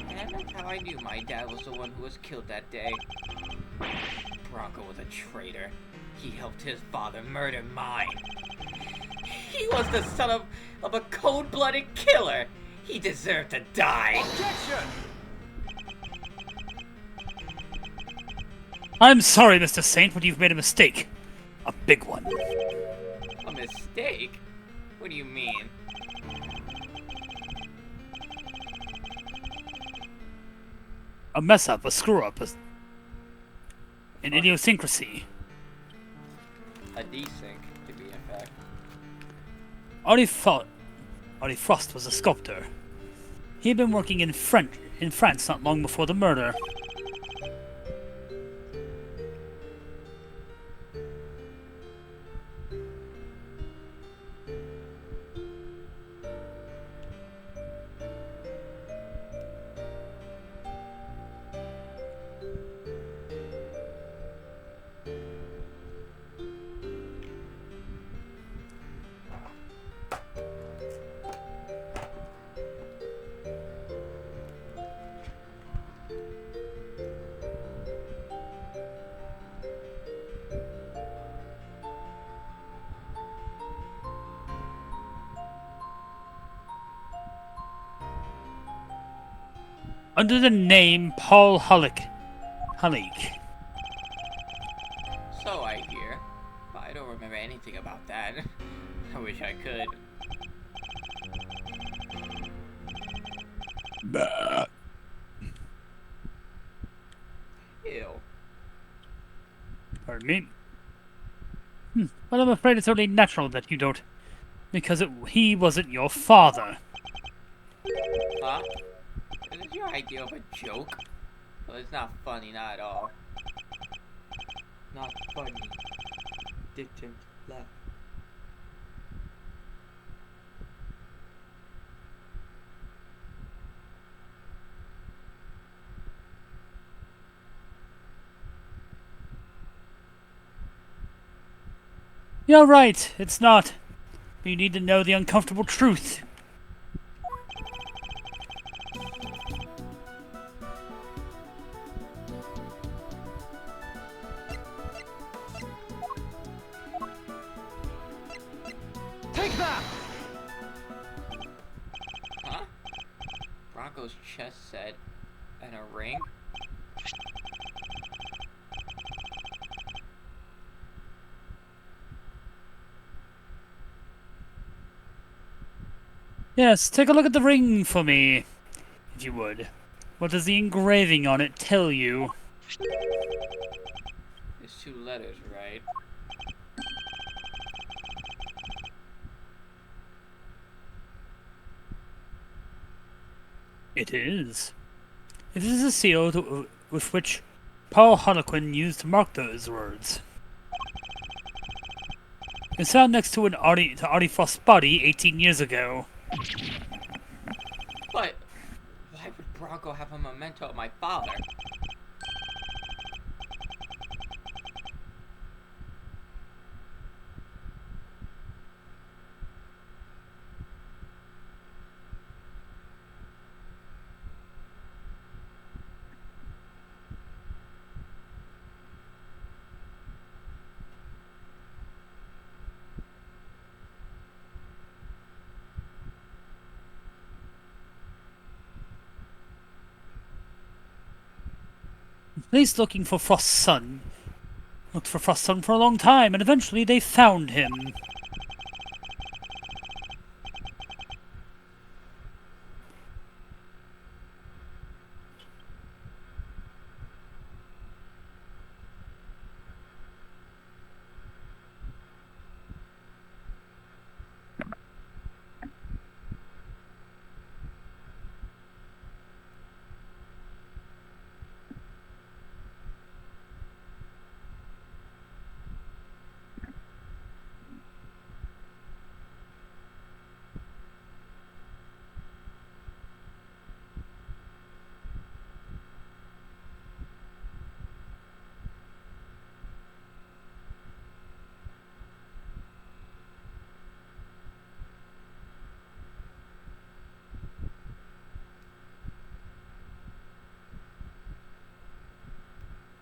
And that's how I knew my dad was the one who was killed that day. Bronco was a traitor. He helped his father murder mine. He was the son of a cold-blooded killer. He deserved to die. Objection! I'm sorry, Mr. Saint, but you've made a mistake. A big one. A mistake? What do you mean? A mess-up, a screw-up, an idiosyncrasy. A desync, to be in fact. Artie Frost was a sculptor. He had been working in France not long before the murder. Under the name Paul Hullick. So I hear. But I don't remember anything about that. I wish I could. Bah. Ew. Pardon me. Well, I'm afraid it's only natural that you don't, because he wasn't your father. Huh? Is this your idea of a joke? Well, it's not funny, not at all. Not funny. Distant laugh. You're right, it's not. But you need to know the uncomfortable truth. Take that! Huh? Bronco's chess set and a ring? Yes, take a look at the ring for me, if you would. What does the engraving on it tell you? There's two letters, right? It is. It is a seal with which Paul Harlequin used to mark those words. It's found next to Artie Frost's body 18 years ago. But why would Bronco have a memento of my father? Police looking for Frost's son. Looked for Frost's son for a long time, and eventually they found him.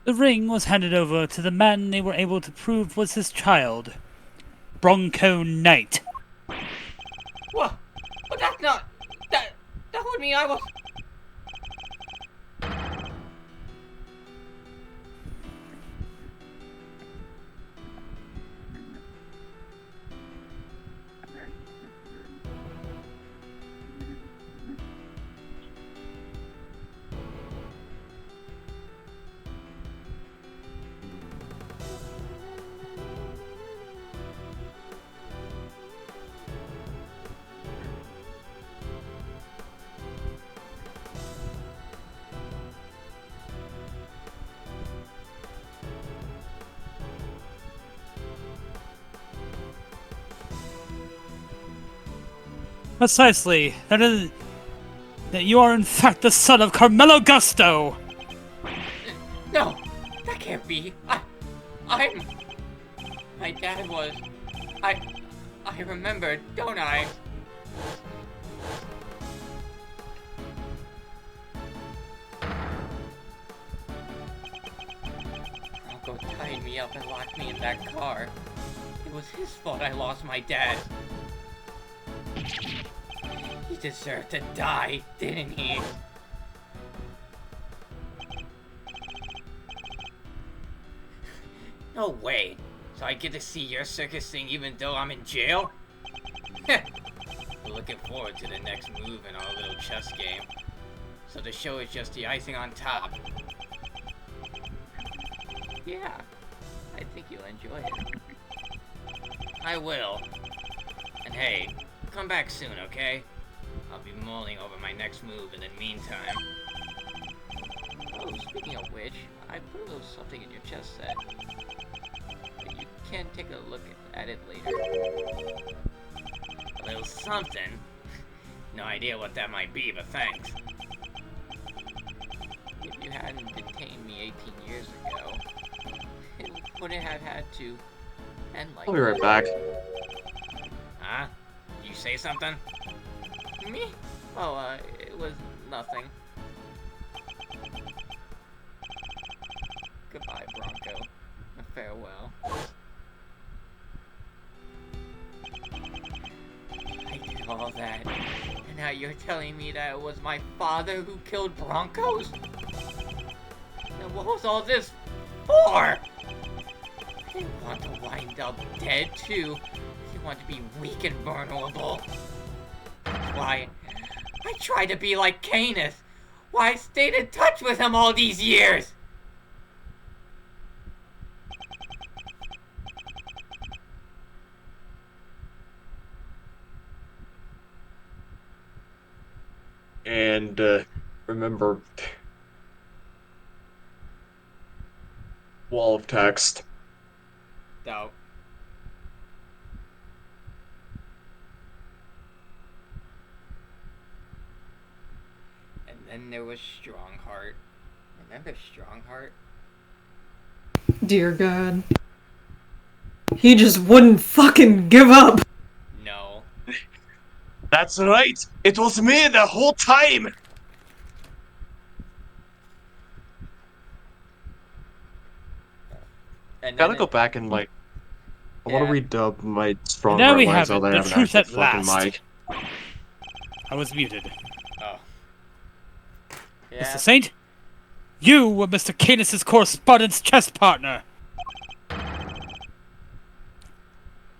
The ring was handed over to the man they were able to prove was his child, Bronco Knight. What? But that's not... That would mean I was... Precisely. That you are in fact the son of Carmelo Gusto. No, that can't be. I'm... My dad was... I remember, don't I? Uncle tied me up and locked me in that car. It was his fault I lost my dad. He deserved to die, didn't he? No way. So I get to see your circus thing even though I'm in jail? We're looking forward to the next move in our little chess game. So the show is just the icing on top. Yeah, I think you'll enjoy it. I will. And hey, come back soon, okay? I'll be mulling over my next move in the meantime. Oh, speaking of which, I put a little something in your chess set. You can take a look at it later. A little something. No idea what that might be, but thanks. If you hadn't detained me 18 years ago, it wouldn't have had to end like I'll be right back. Huh? You say something? Me? Oh, it was nothing. Goodbye, Bronco. Farewell. I did all that, and now you're telling me that it was my father who killed Broncos? And what was all this for? I didn't want to wind up dead, too. I didn't want to be weak and vulnerable. That's why I tried to be like Canis. Why I stayed in touch with him all these years. And remember, wall of text. Dope. And then there was Strongheart. Remember Strongheart? Dear God. He just wouldn't fucking give up. No. That's right! It was me the whole time! And Gotta then go back and, like, I want to redub my strong Now we lines have so it, they the have an truth actual at fucking last. mic. I was muted. Oh. Yeah. Mr. Saint, you were Mr. Canis' correspondence chess partner.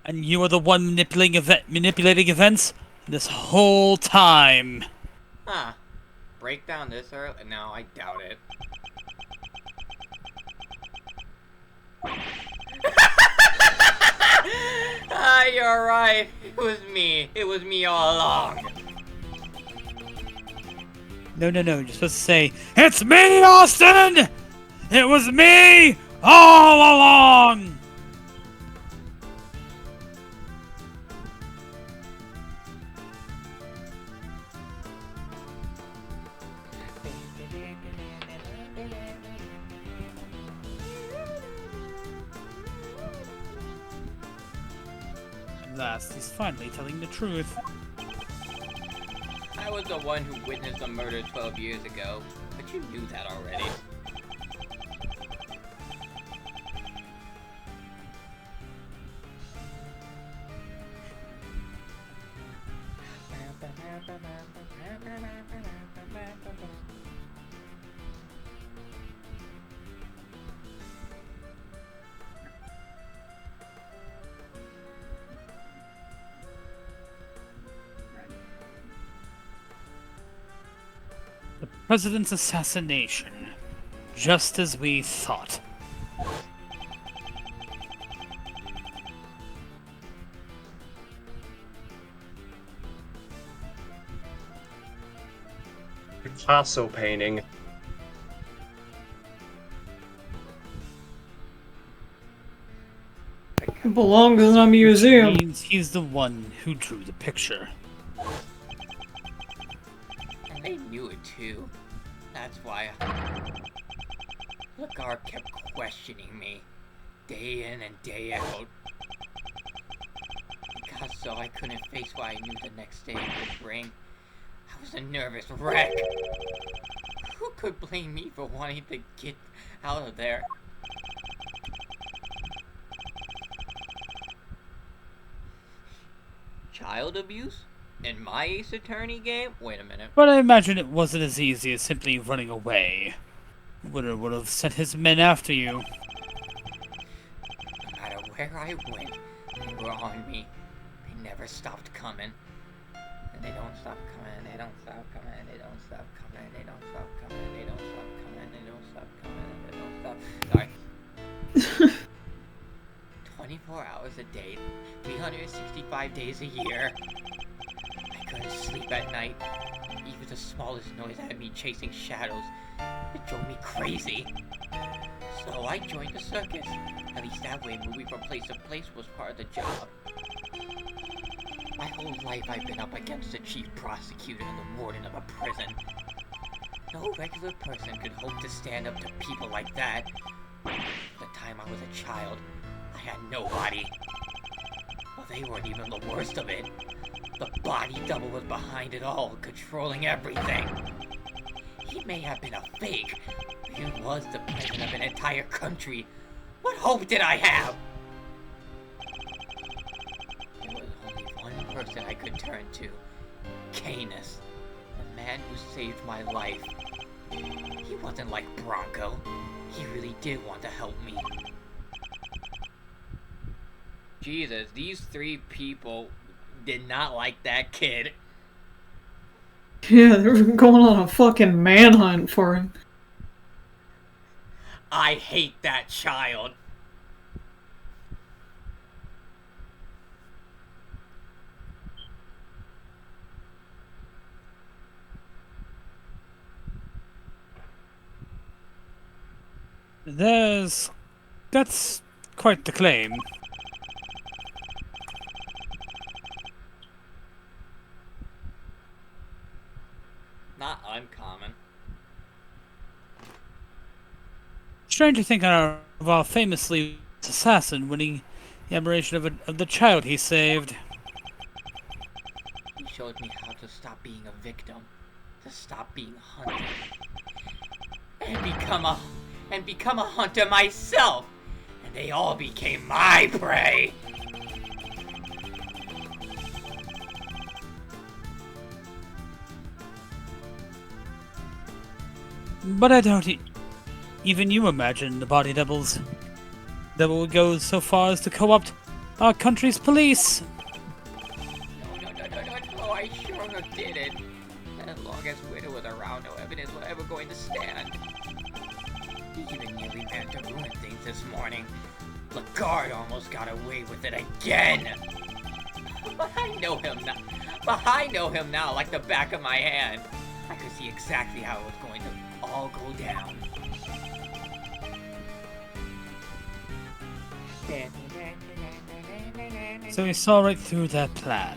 And you were the one manipulating events this whole time. Huh. Break down this early? No, I doubt it. Ah, you're right. It was me. It was me all along. No, you're supposed to say, "It's me, Austin! It was me all along!" At last, he's finally telling the truth. I was the one who witnessed the murder 12 years ago, but you knew that already. President's assassination. Just as we thought. Picasso painting. It belongs in a museum. Means he's the one who drew the picture. And they knew it too. That's why Lagarde kept questioning me, day in and day out. Picasso, I couldn't face what I knew the next day would bring. I was a nervous wreck. Who could blame me for wanting to get out of there? Child abuse? In my Ace Attorney game? Wait a minute. But I imagine it wasn't as easy as simply running away. Winter would have sent his men after you. No matter where I went, they were on me. They never stopped coming. And they don't stop coming, they don't stop coming, they don't stop coming, they don't stop coming, they don't stop coming, they don't stop coming, they don't stop. Sorry. 24 hours a day, 365 days a year. I couldn't sleep at night. Even the smallest noise had me chasing shadows. It drove me crazy. So I joined the circus. At least that way moving from place to place was part of the job. My whole life I've been up against the chief prosecutor and the warden of a prison. No regular person could hope to stand up to people like that. The time I was a child, I had nobody. Well, they weren't even the worst of it. The body double was behind it all, controlling everything. He may have been a fake, but he was the president of an entire country. What hope did I have? There was only one person I could turn to. Canis, the man who saved my life. He wasn't like Bronco. He really did want to help me. Jesus, these three people did not like that kid. Yeah, they were going on a fucking manhunt for him. I hate that child. That's quite the claim. Not uncommon. Strange to think of our famously assassin winning the admiration of the child he saved. He showed me how to stop being a victim, to stop being hunted, and become a hunter myself. And they all became my prey. But I doubt even you imagine the body doubles that would go so far as to co-opt our country's police. No, I sure didn't. As long as Widow was around, no evidence was ever going to stand. He even nearly meant to ruin things this morning. Lagarde almost got away with it again. But I know him now like the back of my hand. I could see exactly how it was going to all go down. So he saw right through that plan.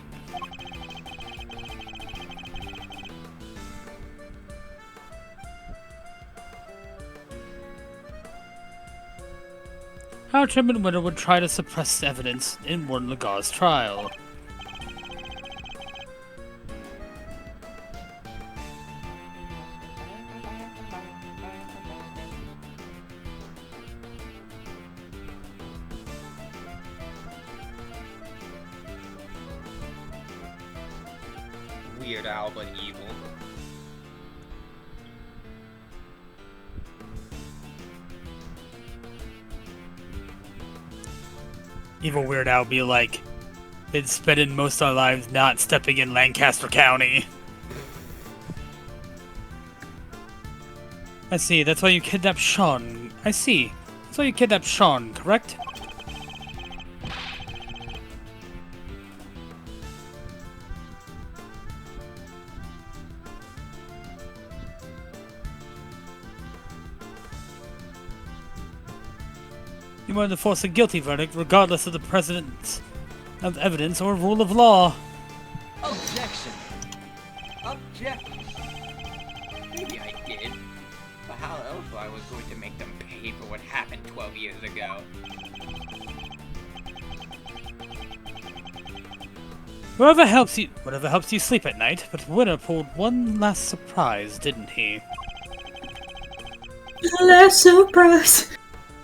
How Chairman Winter would try to suppress evidence in Warden Lagarde's trial. Weird Al, but evil. Evil Weird Al be like, been spending most of our lives not stepping in Lancaster County. I see, that's why you kidnapped Sean. I see. That's why you kidnapped Sean, correct? You wanted to force a guilty verdict regardless of the presence of evidence or rule of law. Objection. Objection. Maybe I did. But how else I was going to make them pay for what happened 12 years ago? Whatever helps you sleep at night, but Winner pulled one last surprise, didn't he? Last surprise.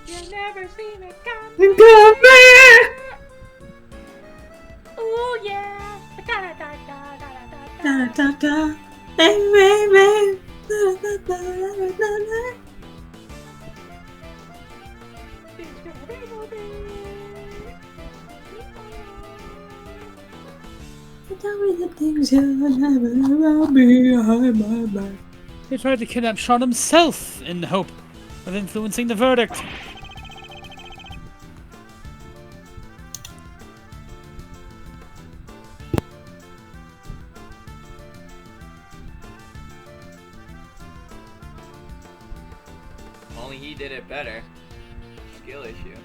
You never see me come. Come back. Ooh yeah. Da da da da da da Da da da. Hey, baby. Da da da da da da. Tell me the things you never about behind my back. He tried to kidnap Sean himself in the hope of influencing the verdict. Only he did it better. Skill issue.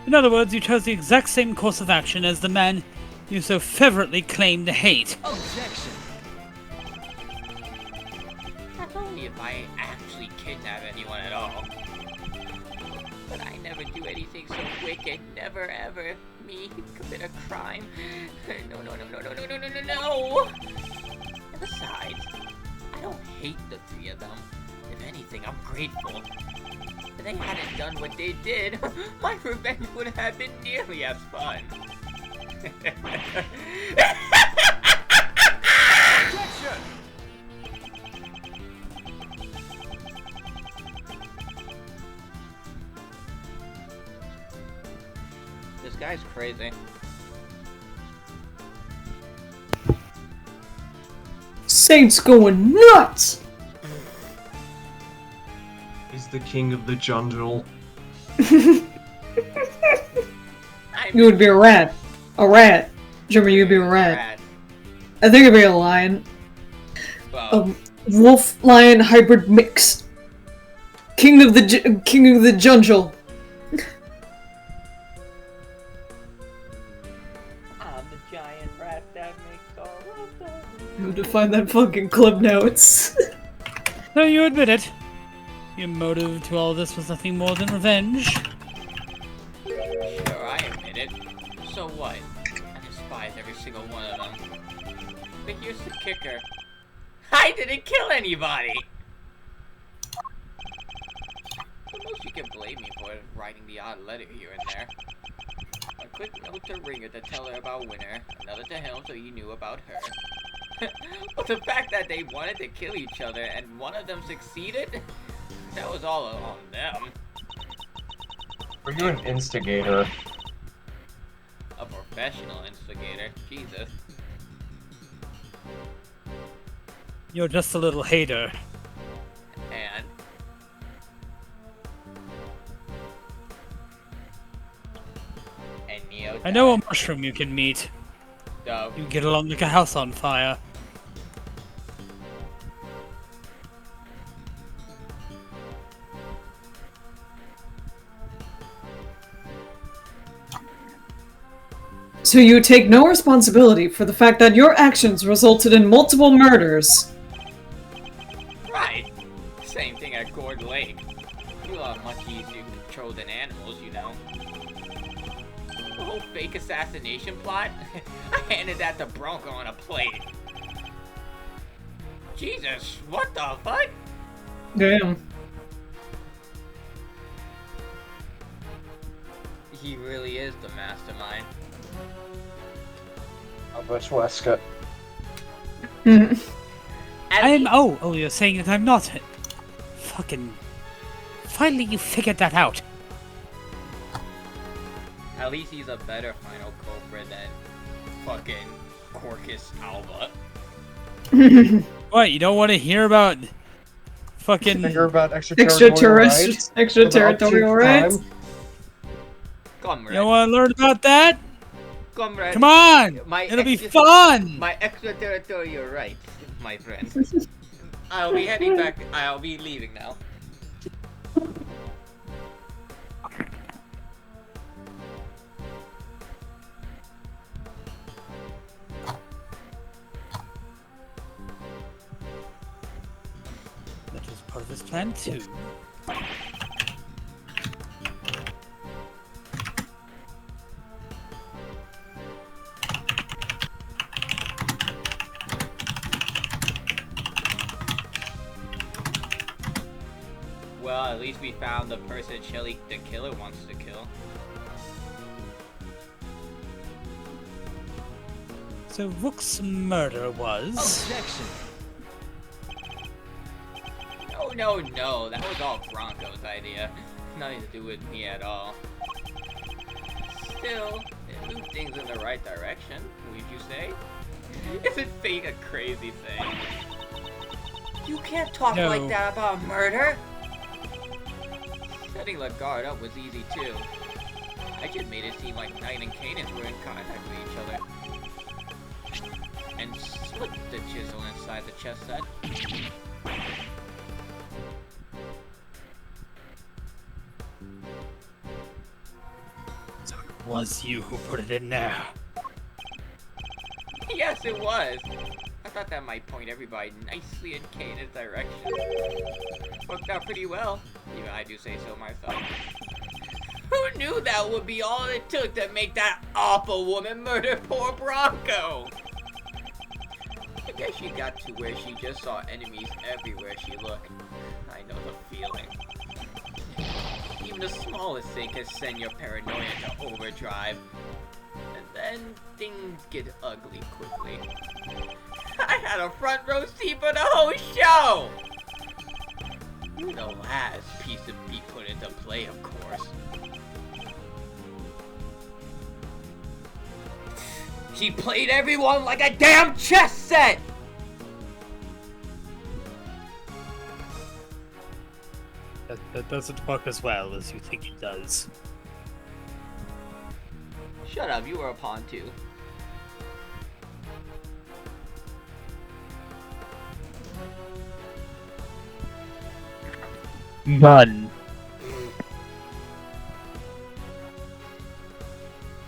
In other words, you chose the exact same course of action as the man you so fervently claim to hate. Objection! That's only if I actually kidnap anyone at all. But I never do anything so wicked. Never ever. Me commit a crime. No, no, no, no, no, no, no, no, no, no! And besides, I don't hate the three of them. If anything, I'm grateful. If they hadn't done what they did, my revenge would have been nearly as fun. Objection! This guy's crazy. Saint's going nuts! He's the king of the jungle. You would be a rat. A rat. Jimmy, you'd be a rat. I think it'd be a lion. Well, Wolf-lion hybrid mix. King of the jungle. I'm the giant rat that makes all of the... You have to find that fucking club notes. So you admit it. Your motive to all this was nothing more than revenge. Sure, I admit it. So what? I despise every single one of them. But here's the kicker. I didn't kill anybody! The most you can blame me for is writing the odd letter here and there. A quick note to Ringer to tell her about Winner, another to him so you knew about her. But the fact that they wanted to kill each other and one of them succeeded? That was all on them. Were you an instigator? A professional instigator. Jesus. You're just a little hater. And... Neo I know a mushroom you can meet. Dove. You get along like a house on fire. So you take no responsibility for the fact that your actions resulted in multiple murders. Same thing at Gourd Lake. People are much easier to control than animals, you know. The whole fake assassination plot? I handed that to Bronco on a plate. Jesus, what the fuck? Damn. He really is the mastermind. Albert Westcott. Oh, you're saying that I'm not. Fucking. Finally, you figured that out. At least he's a better final culprit than fucking Corcus Alba. What, you don't want to hear about fucking... Hear about extraterrestrial rights? Comrade. You don't want to learn about that? Comrade. Come on! It'll be fun! My extraterritorial rights, my friend. I'll be heading back. I'll be leaving now. That was part of his plan too. Well, at least we found the person Shelly the killer wants to kill. So Rook's murder was... Objection! No, that was all Bronco's idea. Nothing to do with me at all. Still, it moved things in the right direction, would you say? Isn't fate a crazy thing? You can't talk like that about murder! Setting Lagarde up was easy too. I just made it seem like Knight and Cadence were in contact with each other. And slipped the chisel inside the chest set. So it was you who put it in there. Yes, it was. I thought that might point everybody nicely in Caden's direction. Worked out pretty well. Even I do say so myself. Who knew that would be all it took to make that awful woman murder poor Bronco? I guess she got to where she just saw enemies everywhere she looked. I know the feeling. Even the smallest thing can send your paranoia to overdrive. And then things get ugly quickly. I had a front row seat for the whole show! The last piece of meat put into play, of course. She played everyone like a damn chess set! That doesn't work as well as you think it does. Shut up, you were a pawn too. None.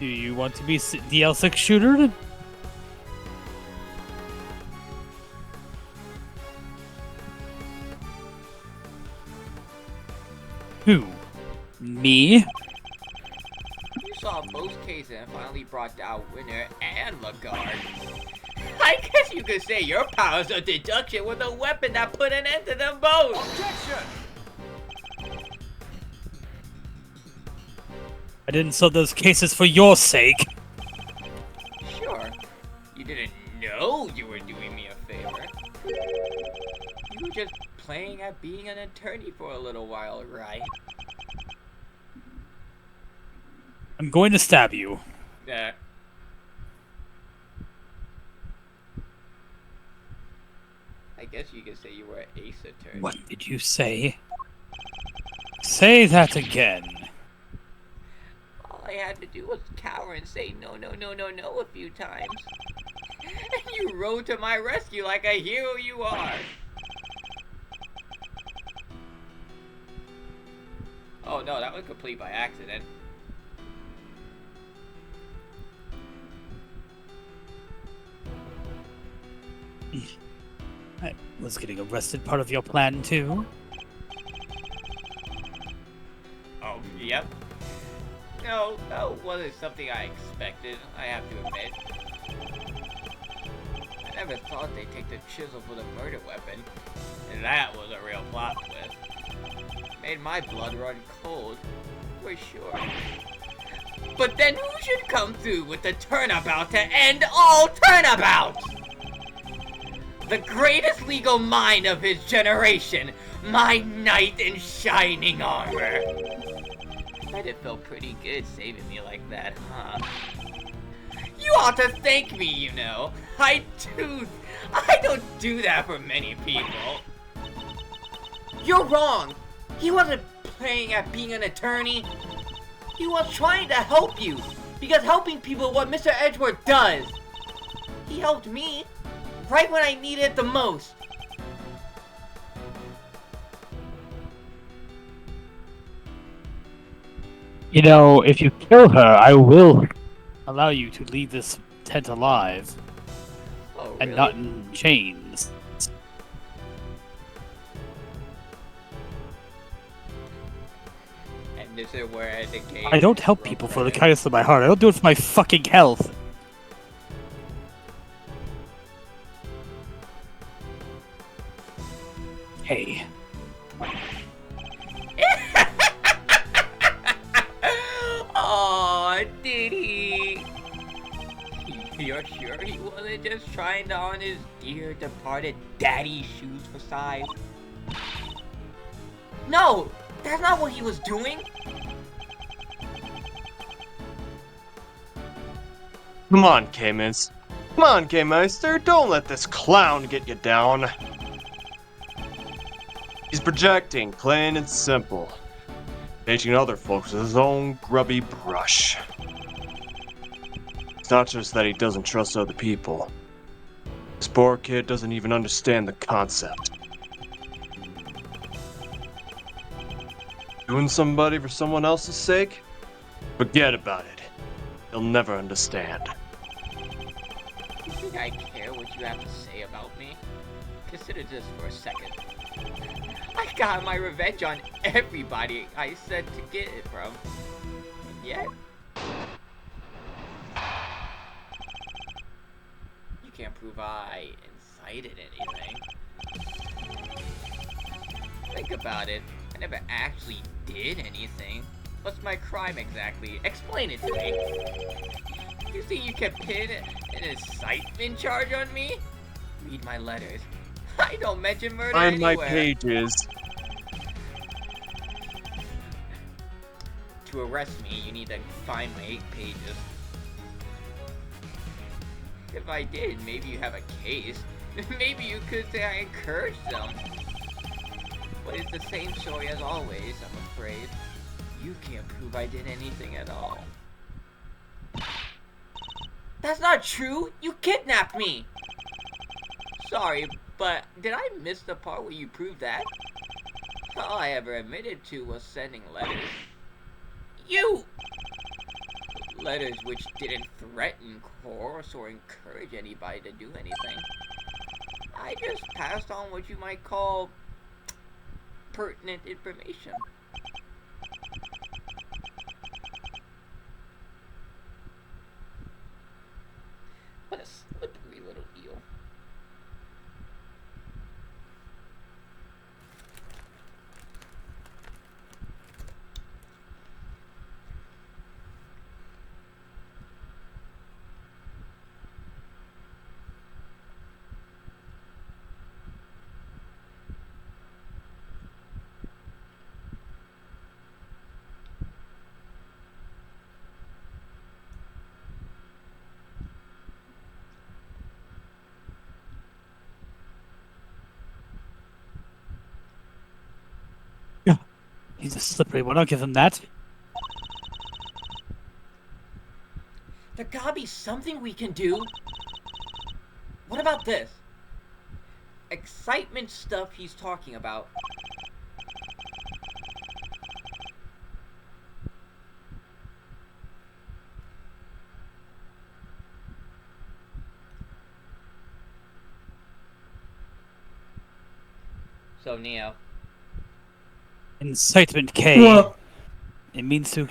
Do you want to be the L6 shooter? Who? Me? You saw both cases and finally brought down Winner and Lagarde. I guess you could say your powers of deduction were the weapon that put an end to them both! Objection! I didn't solve those cases for your sake. Sure. You didn't know you were doing me a favor. You were just playing at being an attorney for a little while, right? I'm going to stab you. I guess you could say you were an ace attorney. What did you say? Say that again. All I had to do was cower and say no a few times. And you rode to my rescue like a hero you are. Oh no, that was complete by accident. I was getting arrested part of your plan too. Yep. No, that wasn't something I expected, I have to admit. I never thought they'd take the chisel for the murder weapon. And that was a real plot twist. Made my blood run cold, for sure. But then who should come through with the turnabout to end all turnabouts? The greatest legal mind of his generation, my knight in shining armor. Bet it felt pretty good saving me like that, huh? You ought to thank me, you know. I don't do that for many people. You're wrong. He wasn't playing at being an attorney. He was trying to help you, because helping people is what Mr. Edgeworth does. He helped me, right when I needed it the most. You know, if you kill her, I will allow you to leave this tent alive. Oh, And really? not in chains. And this is where the game. I don't help people for the kindness of my heart. I don't do it for my fucking health. Hey. Oh, did he? You're sure he wasn't just trying to on his dear departed daddy's shoes for size? No, that's not what he was doing. Come on, K-Miz. Come on, K-Meister. Don't let this clown get you down. He's projecting, plain and simple. Painting other folks with his own grubby brush. It's not just that he doesn't trust other people. This poor kid doesn't even understand the concept. Doing somebody for someone else's sake? Forget about it. He'll never understand. You think I care what you have to say about me? Consider this for a second. I got my revenge on everybody I said to get it from. And yet, you can't prove I incited anything. Think about it. I never actually did anything. What's my crime exactly? Explain it to me. You think you can pin an incitement charge on me? Read my letters. I don't mention murder Find anywhere. my pages. To arrest me, you need to find my 8 pages. If I did, maybe you have a case. Maybe you could say I encouraged them. But it's the same story as always, I'm afraid. You can't prove I did anything at all. That's not true! You kidnapped me! Sorry, but did I miss the part where you proved that? All I ever admitted to was sending letters. You! Letters which didn't threaten, coerce, or encourage anybody to do anything. I just passed on what you might call pertinent information. What a slippery little eel. He's a slippery one, I'll give him that. There gotta be something we can do. What about this? Excitement stuff he's talking about. So, Neo. Incitement K. Well, It means to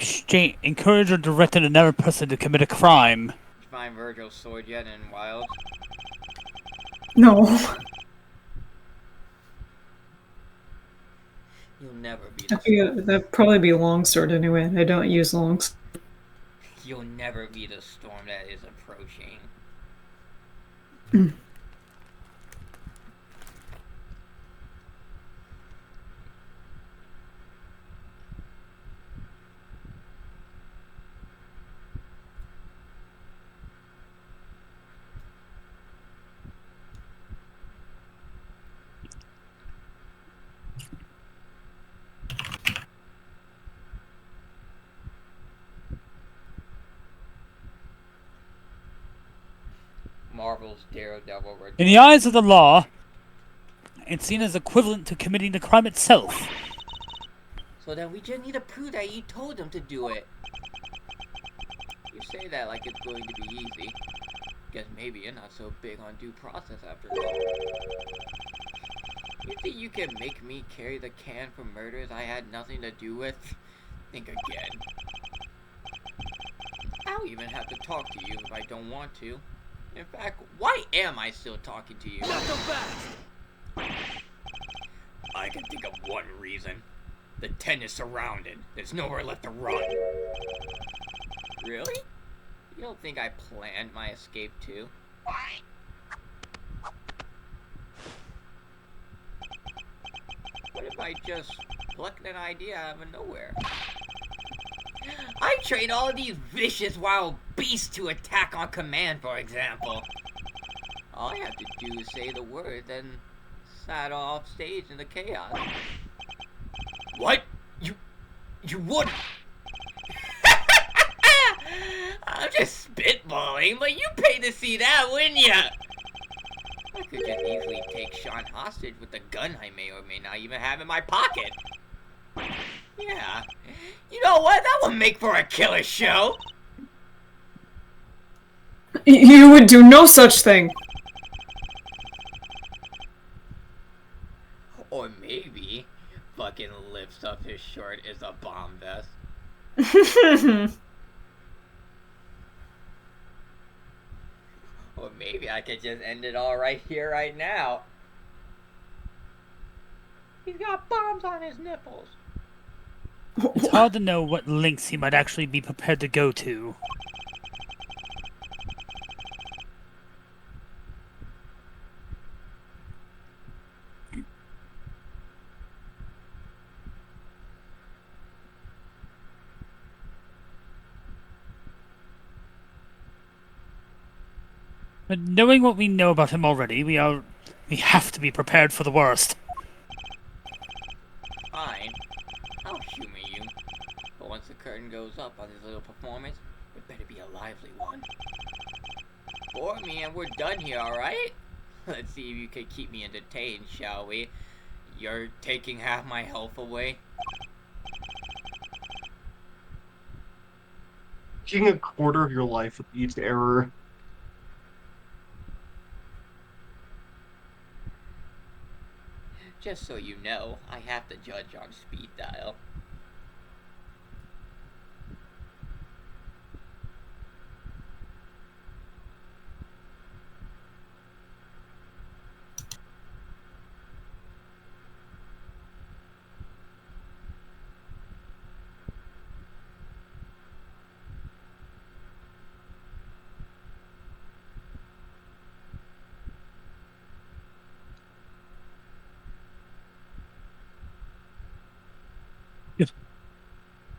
encourage or direct another person to commit a crime. Did you find Virgil's sword yet in Wild? No. You'll never be I the think storm. that'd probably be longsword anyway. I don't use longs. You'll never be the storm that is approaching. Marvel's Daredevil Returns. In the eyes of the law, it's seen as equivalent to committing the crime itself. So then we just need to prove that you told them to do it. You say that like it's going to be easy. Guess maybe you're not so big on due process after all. You think you can make me carry the can for murders I had nothing to do with? Think again. I'll even have to talk to you if I don't want to. In fact, why am I still talking to you? Not so fast! I can think of one reason. The 10 is surrounded. There's nowhere left to run. Really? You don't think I planned my escape too? What if I just plucked an idea out of nowhere? I trained all of these vicious wild beasts to attack on command, for example. All I have to do is say the word, then saddle off stage in the chaos. What? You would? I'm just spitballing, but you paid to see that, wouldn't ya? I could just easily take Sean hostage with the gun I may or may not even have in my pocket. Yeah. You know what? That would make for a killer show. You would do no such thing. Or maybe fucking lifts up his shirt is a bomb vest. Or maybe I could just end it all right here, right now. He's got bombs on his nipples. It's hard to know what lengths he might actually be prepared to go to. But knowing what we know about him already, we have to be prepared for the worst. Fine. I'll humor you. But once the curtain goes up on this little performance, it better be a lively one. Bore me and we're done here, alright? Let's see if you can keep me entertained, shall we? You're taking half my health away? Taking a quarter of your life with each error. Just so you know, I have to judge on speed dial.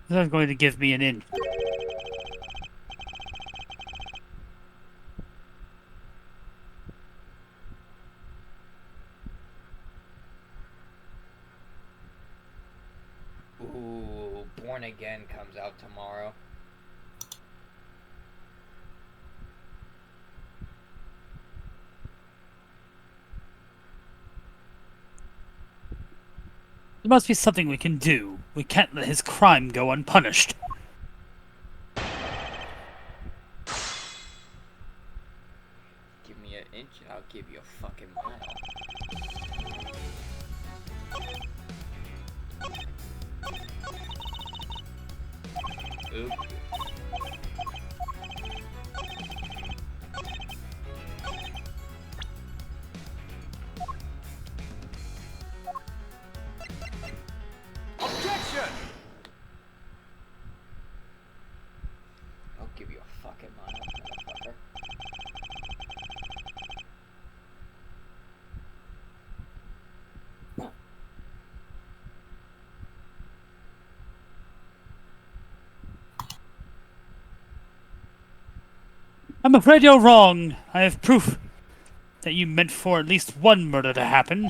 That's going to give me an in. Ooh, Born Again comes out tomorrow. There must be something we can do. We can't let his crime go unpunished. Give me an inch and I'll give you a fucking mile. Oops. Objection! I'll give you a fucking mile, motherfucker. I'm afraid you're wrong. I have proof that you meant for at least one murder to happen.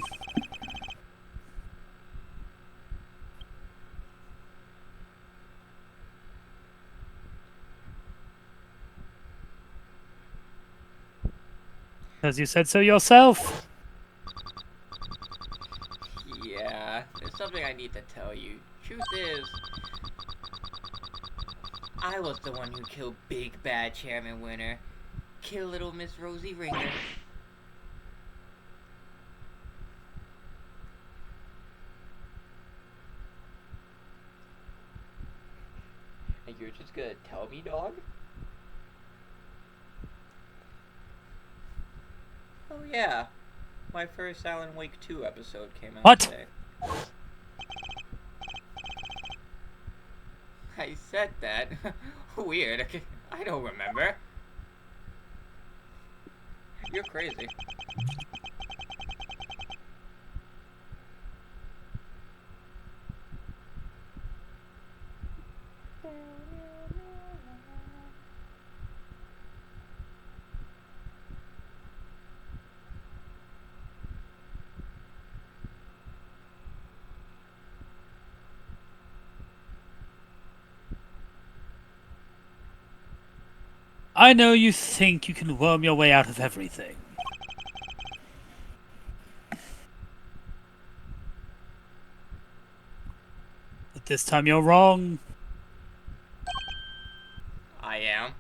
Because you said so yourself. Yeah, there's something I need to tell you. Truth is, I was the one who killed Big Bad Chairman Winner. Kill little Miss Rosie Ringer. And you're just gonna tell me, dog? Oh yeah, my first Alan Wake 2 episode came out What? today. I said that. Weird. I don't remember. You're crazy. I know you think you can worm your way out of everything. But this time you're wrong. I am.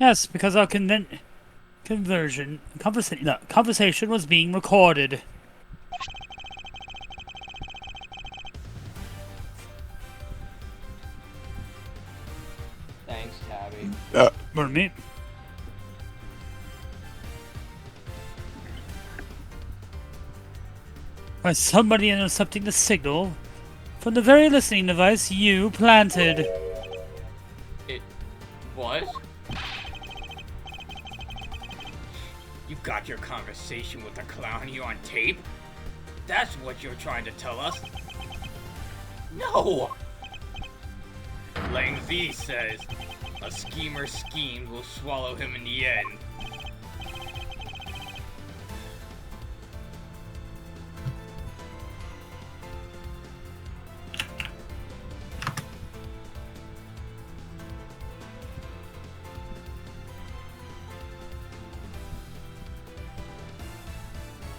Yes, because our conversation was being recorded. Thanks, Tabby. Pardon me. By somebody intercepting the signal from the very listening device you planted. It was? You've got your conversation with the clown here on tape? That's what you're trying to tell us? No! Lang Z says, a schemer schemed will swallow him in the end.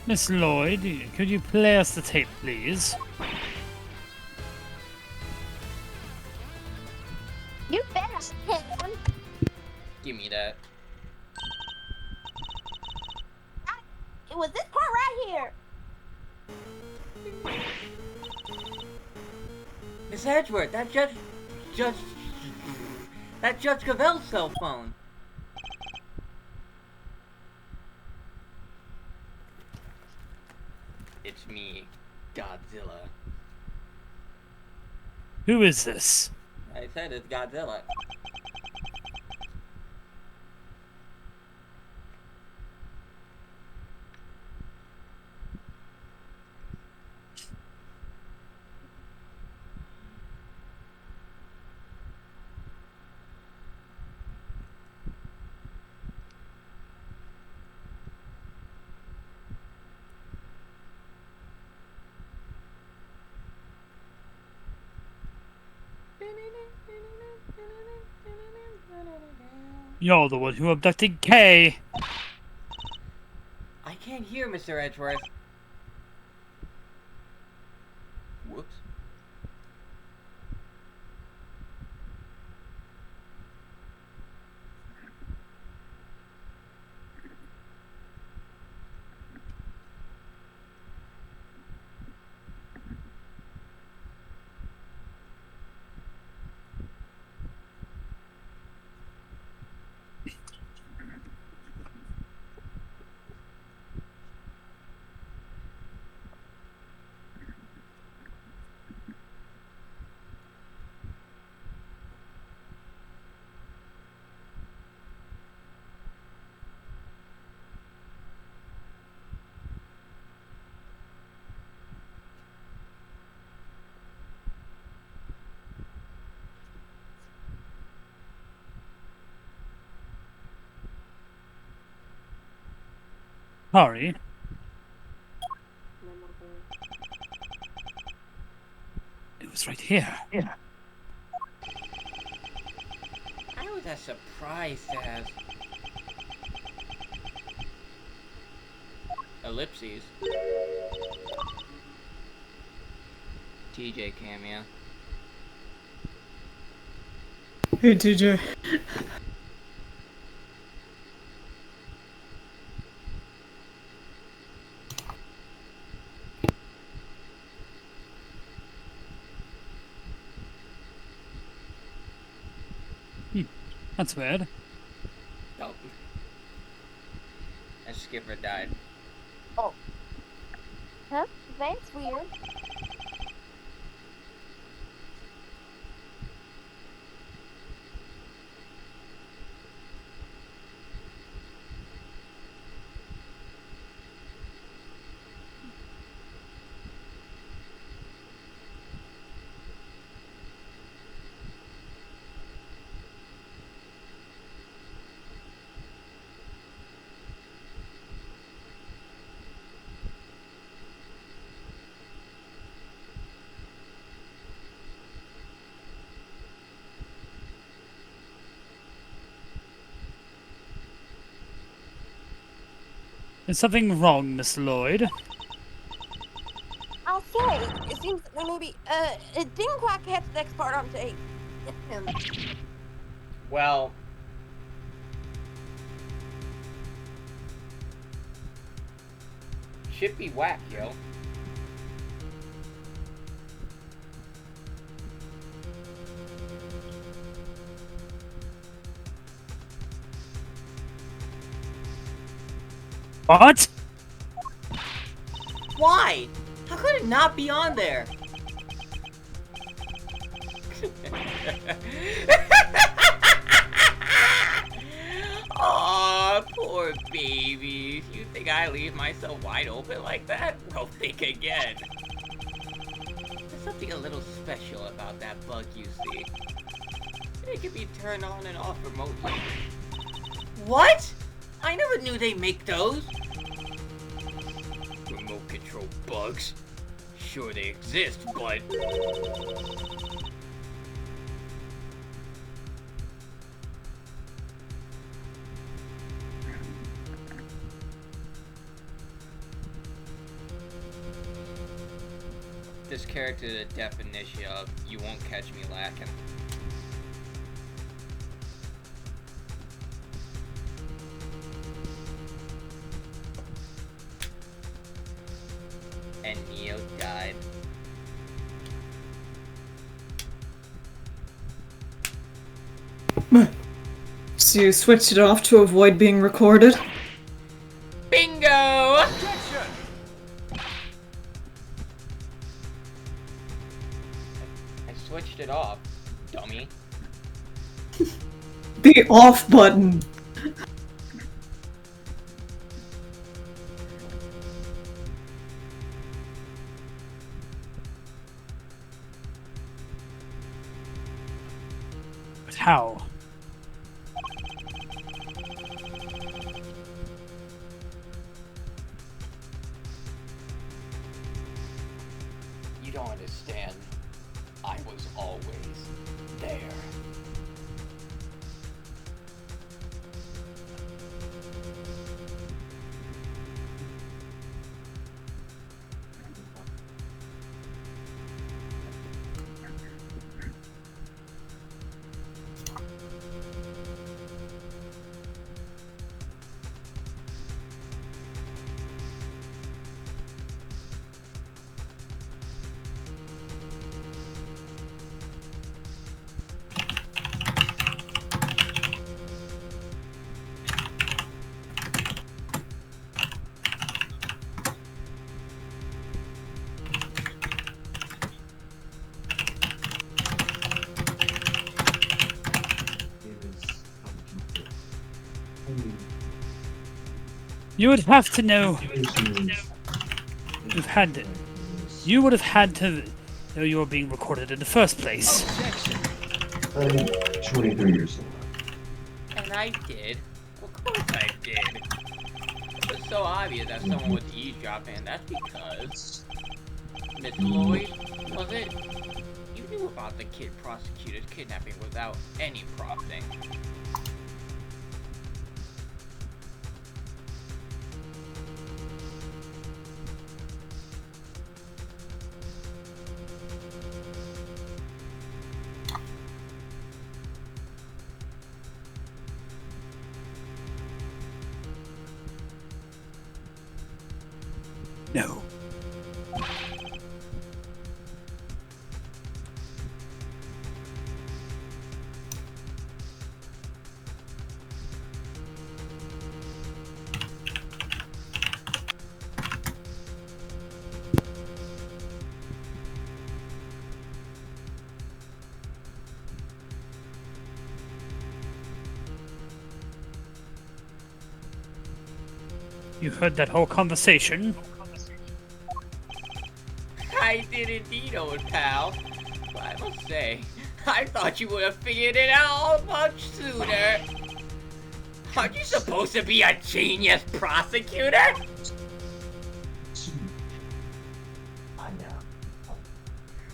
Miss Lloyd, could you play us the tape, please? You better hit him. Give me that. It was this part right here. Miss Edgeworth, that Judge Cavell's cell phone. It's me, Godzilla. Who is this? I said it's Godzilla. You're the one who abducted Kay. I can't hear, Mr. Edgeworth. Whoops. Sorry. It was right here. I was as surprised as... Ellipses. TJ cameo. Hey, TJ. That's weird. Oh. And Skipper died. Huh? That's weird. Is something wrong, Miss Lloyd? I'll say, it seems that we maybe, it didn't quite catch the next part on tape. Well... Should be whack, yo. What? Why? How could it not be on there? Aw, poor babies. You think I leave myself wide open like that? Well, think again. There's something a little special about that bug you see. It can be turned on and off remotely. What? I never knew they make those. Remote control bugs. Sure they exist, but... This character is the definition of you won't catch me lacking. And Neo died. So you switched it off to avoid being recorded? Bingo! I switched it off, dummy. The off button. But how? You don't understand. I was always there. You would have to know. You would have had to know you were being recorded in the first place. I'm 23 years old. And I did. Of course I did. It was so obvious that someone was eavesdropping, and that's because... Miss Lloyd, was it? You knew about the kid prosecutor's kidnapping without any prompting. No. You heard that whole conversation? I did indeed, old pal. But I must say, I thought you would have figured it out much sooner. Aren't you supposed to be a genius prosecutor? I know.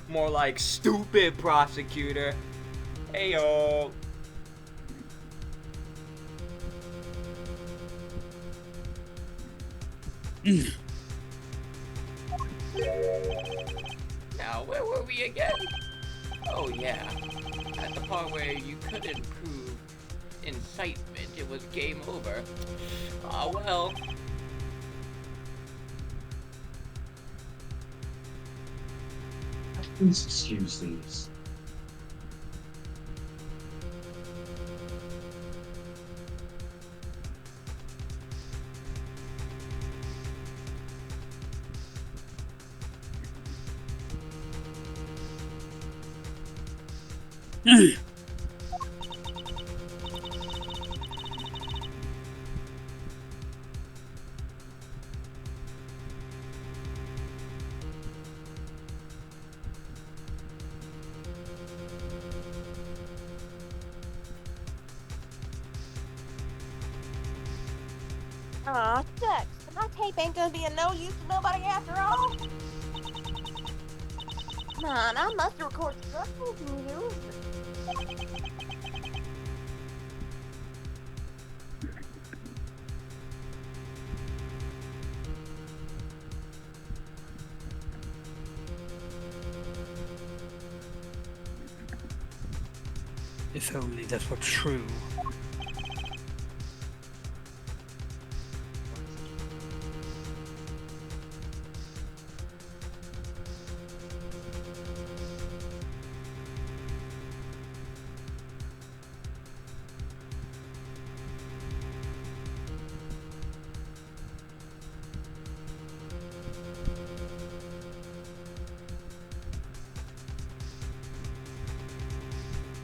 More like stupid prosecutor. Heyo. Now, where were we again? Oh yeah, at the part where you couldn't prove incitement, it was game over. Ah well. Please excuse these. Aw, shucks. My tape ain't gonna be of no use to nobody after all. Come on, I must record struggles in you. If only that were true.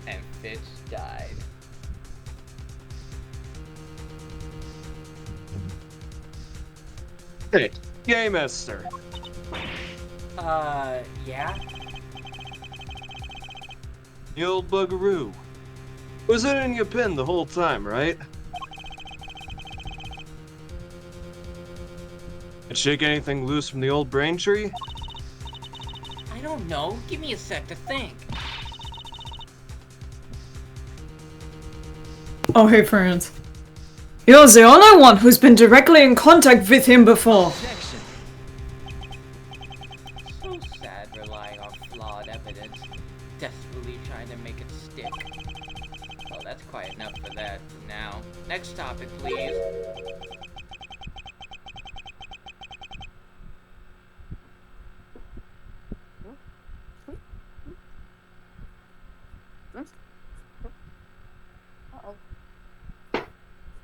And Fitz died. Hey, Game Master. Yeah? You old bugaroo. Was it in your pen the whole time, right? Did shake anything loose from the old brain tree? I don't know. Give me a sec to think. Oh, hey, friends. You're the only one who's been directly in contact with him before. So sad relying on flawed evidence, desperately trying to make it stick. Well, that's quite enough for that for now. Next topic, please.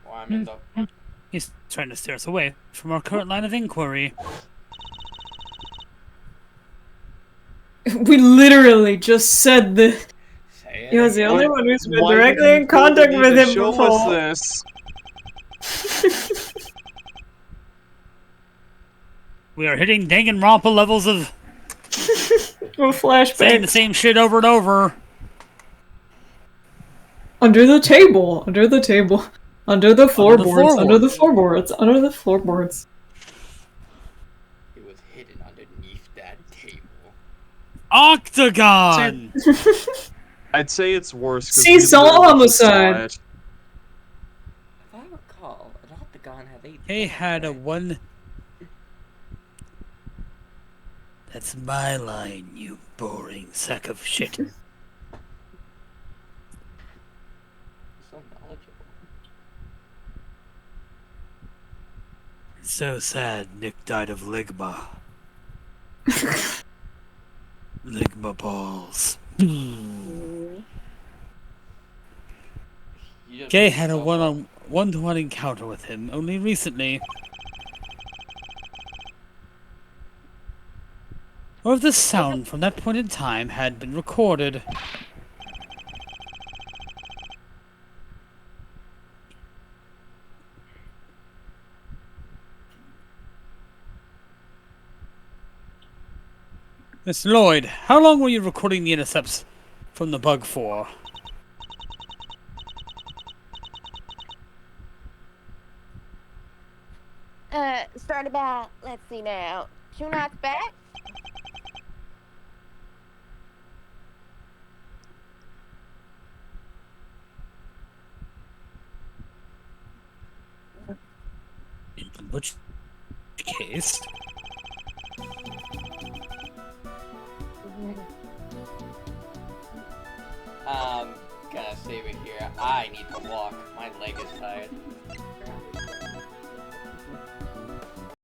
Well, I'm in the... He's trying to steer us away from our current line of inquiry. We literally just said that Say it he was the again. only one who's been Why directly did you in contact feel with the need to him show before. us this? We are hitting Danganronpa levels of flashback. saying the same shit over and over. Under the table. Under the table. Under the floorboards. Under the floorboards. floorboards. Under the floorboards. It was hidden underneath that table. Octagon! I'd say it's worse. Seesaw homicide. If I recall, an octagon had 8 He had a right? one... That's my line, you boring sack of shit. So knowledgeable. So sad Nick died of ligma. Ligma balls. Kay had a one-to-one encounter with him only recently. Or if the sound from that point in time had been recorded. Miss Lloyd, how long were you recording the intercepts from the bug for? Start about, let's see now, 2 nights back? In which case... Gonna save it here. I need to walk. My leg is tired.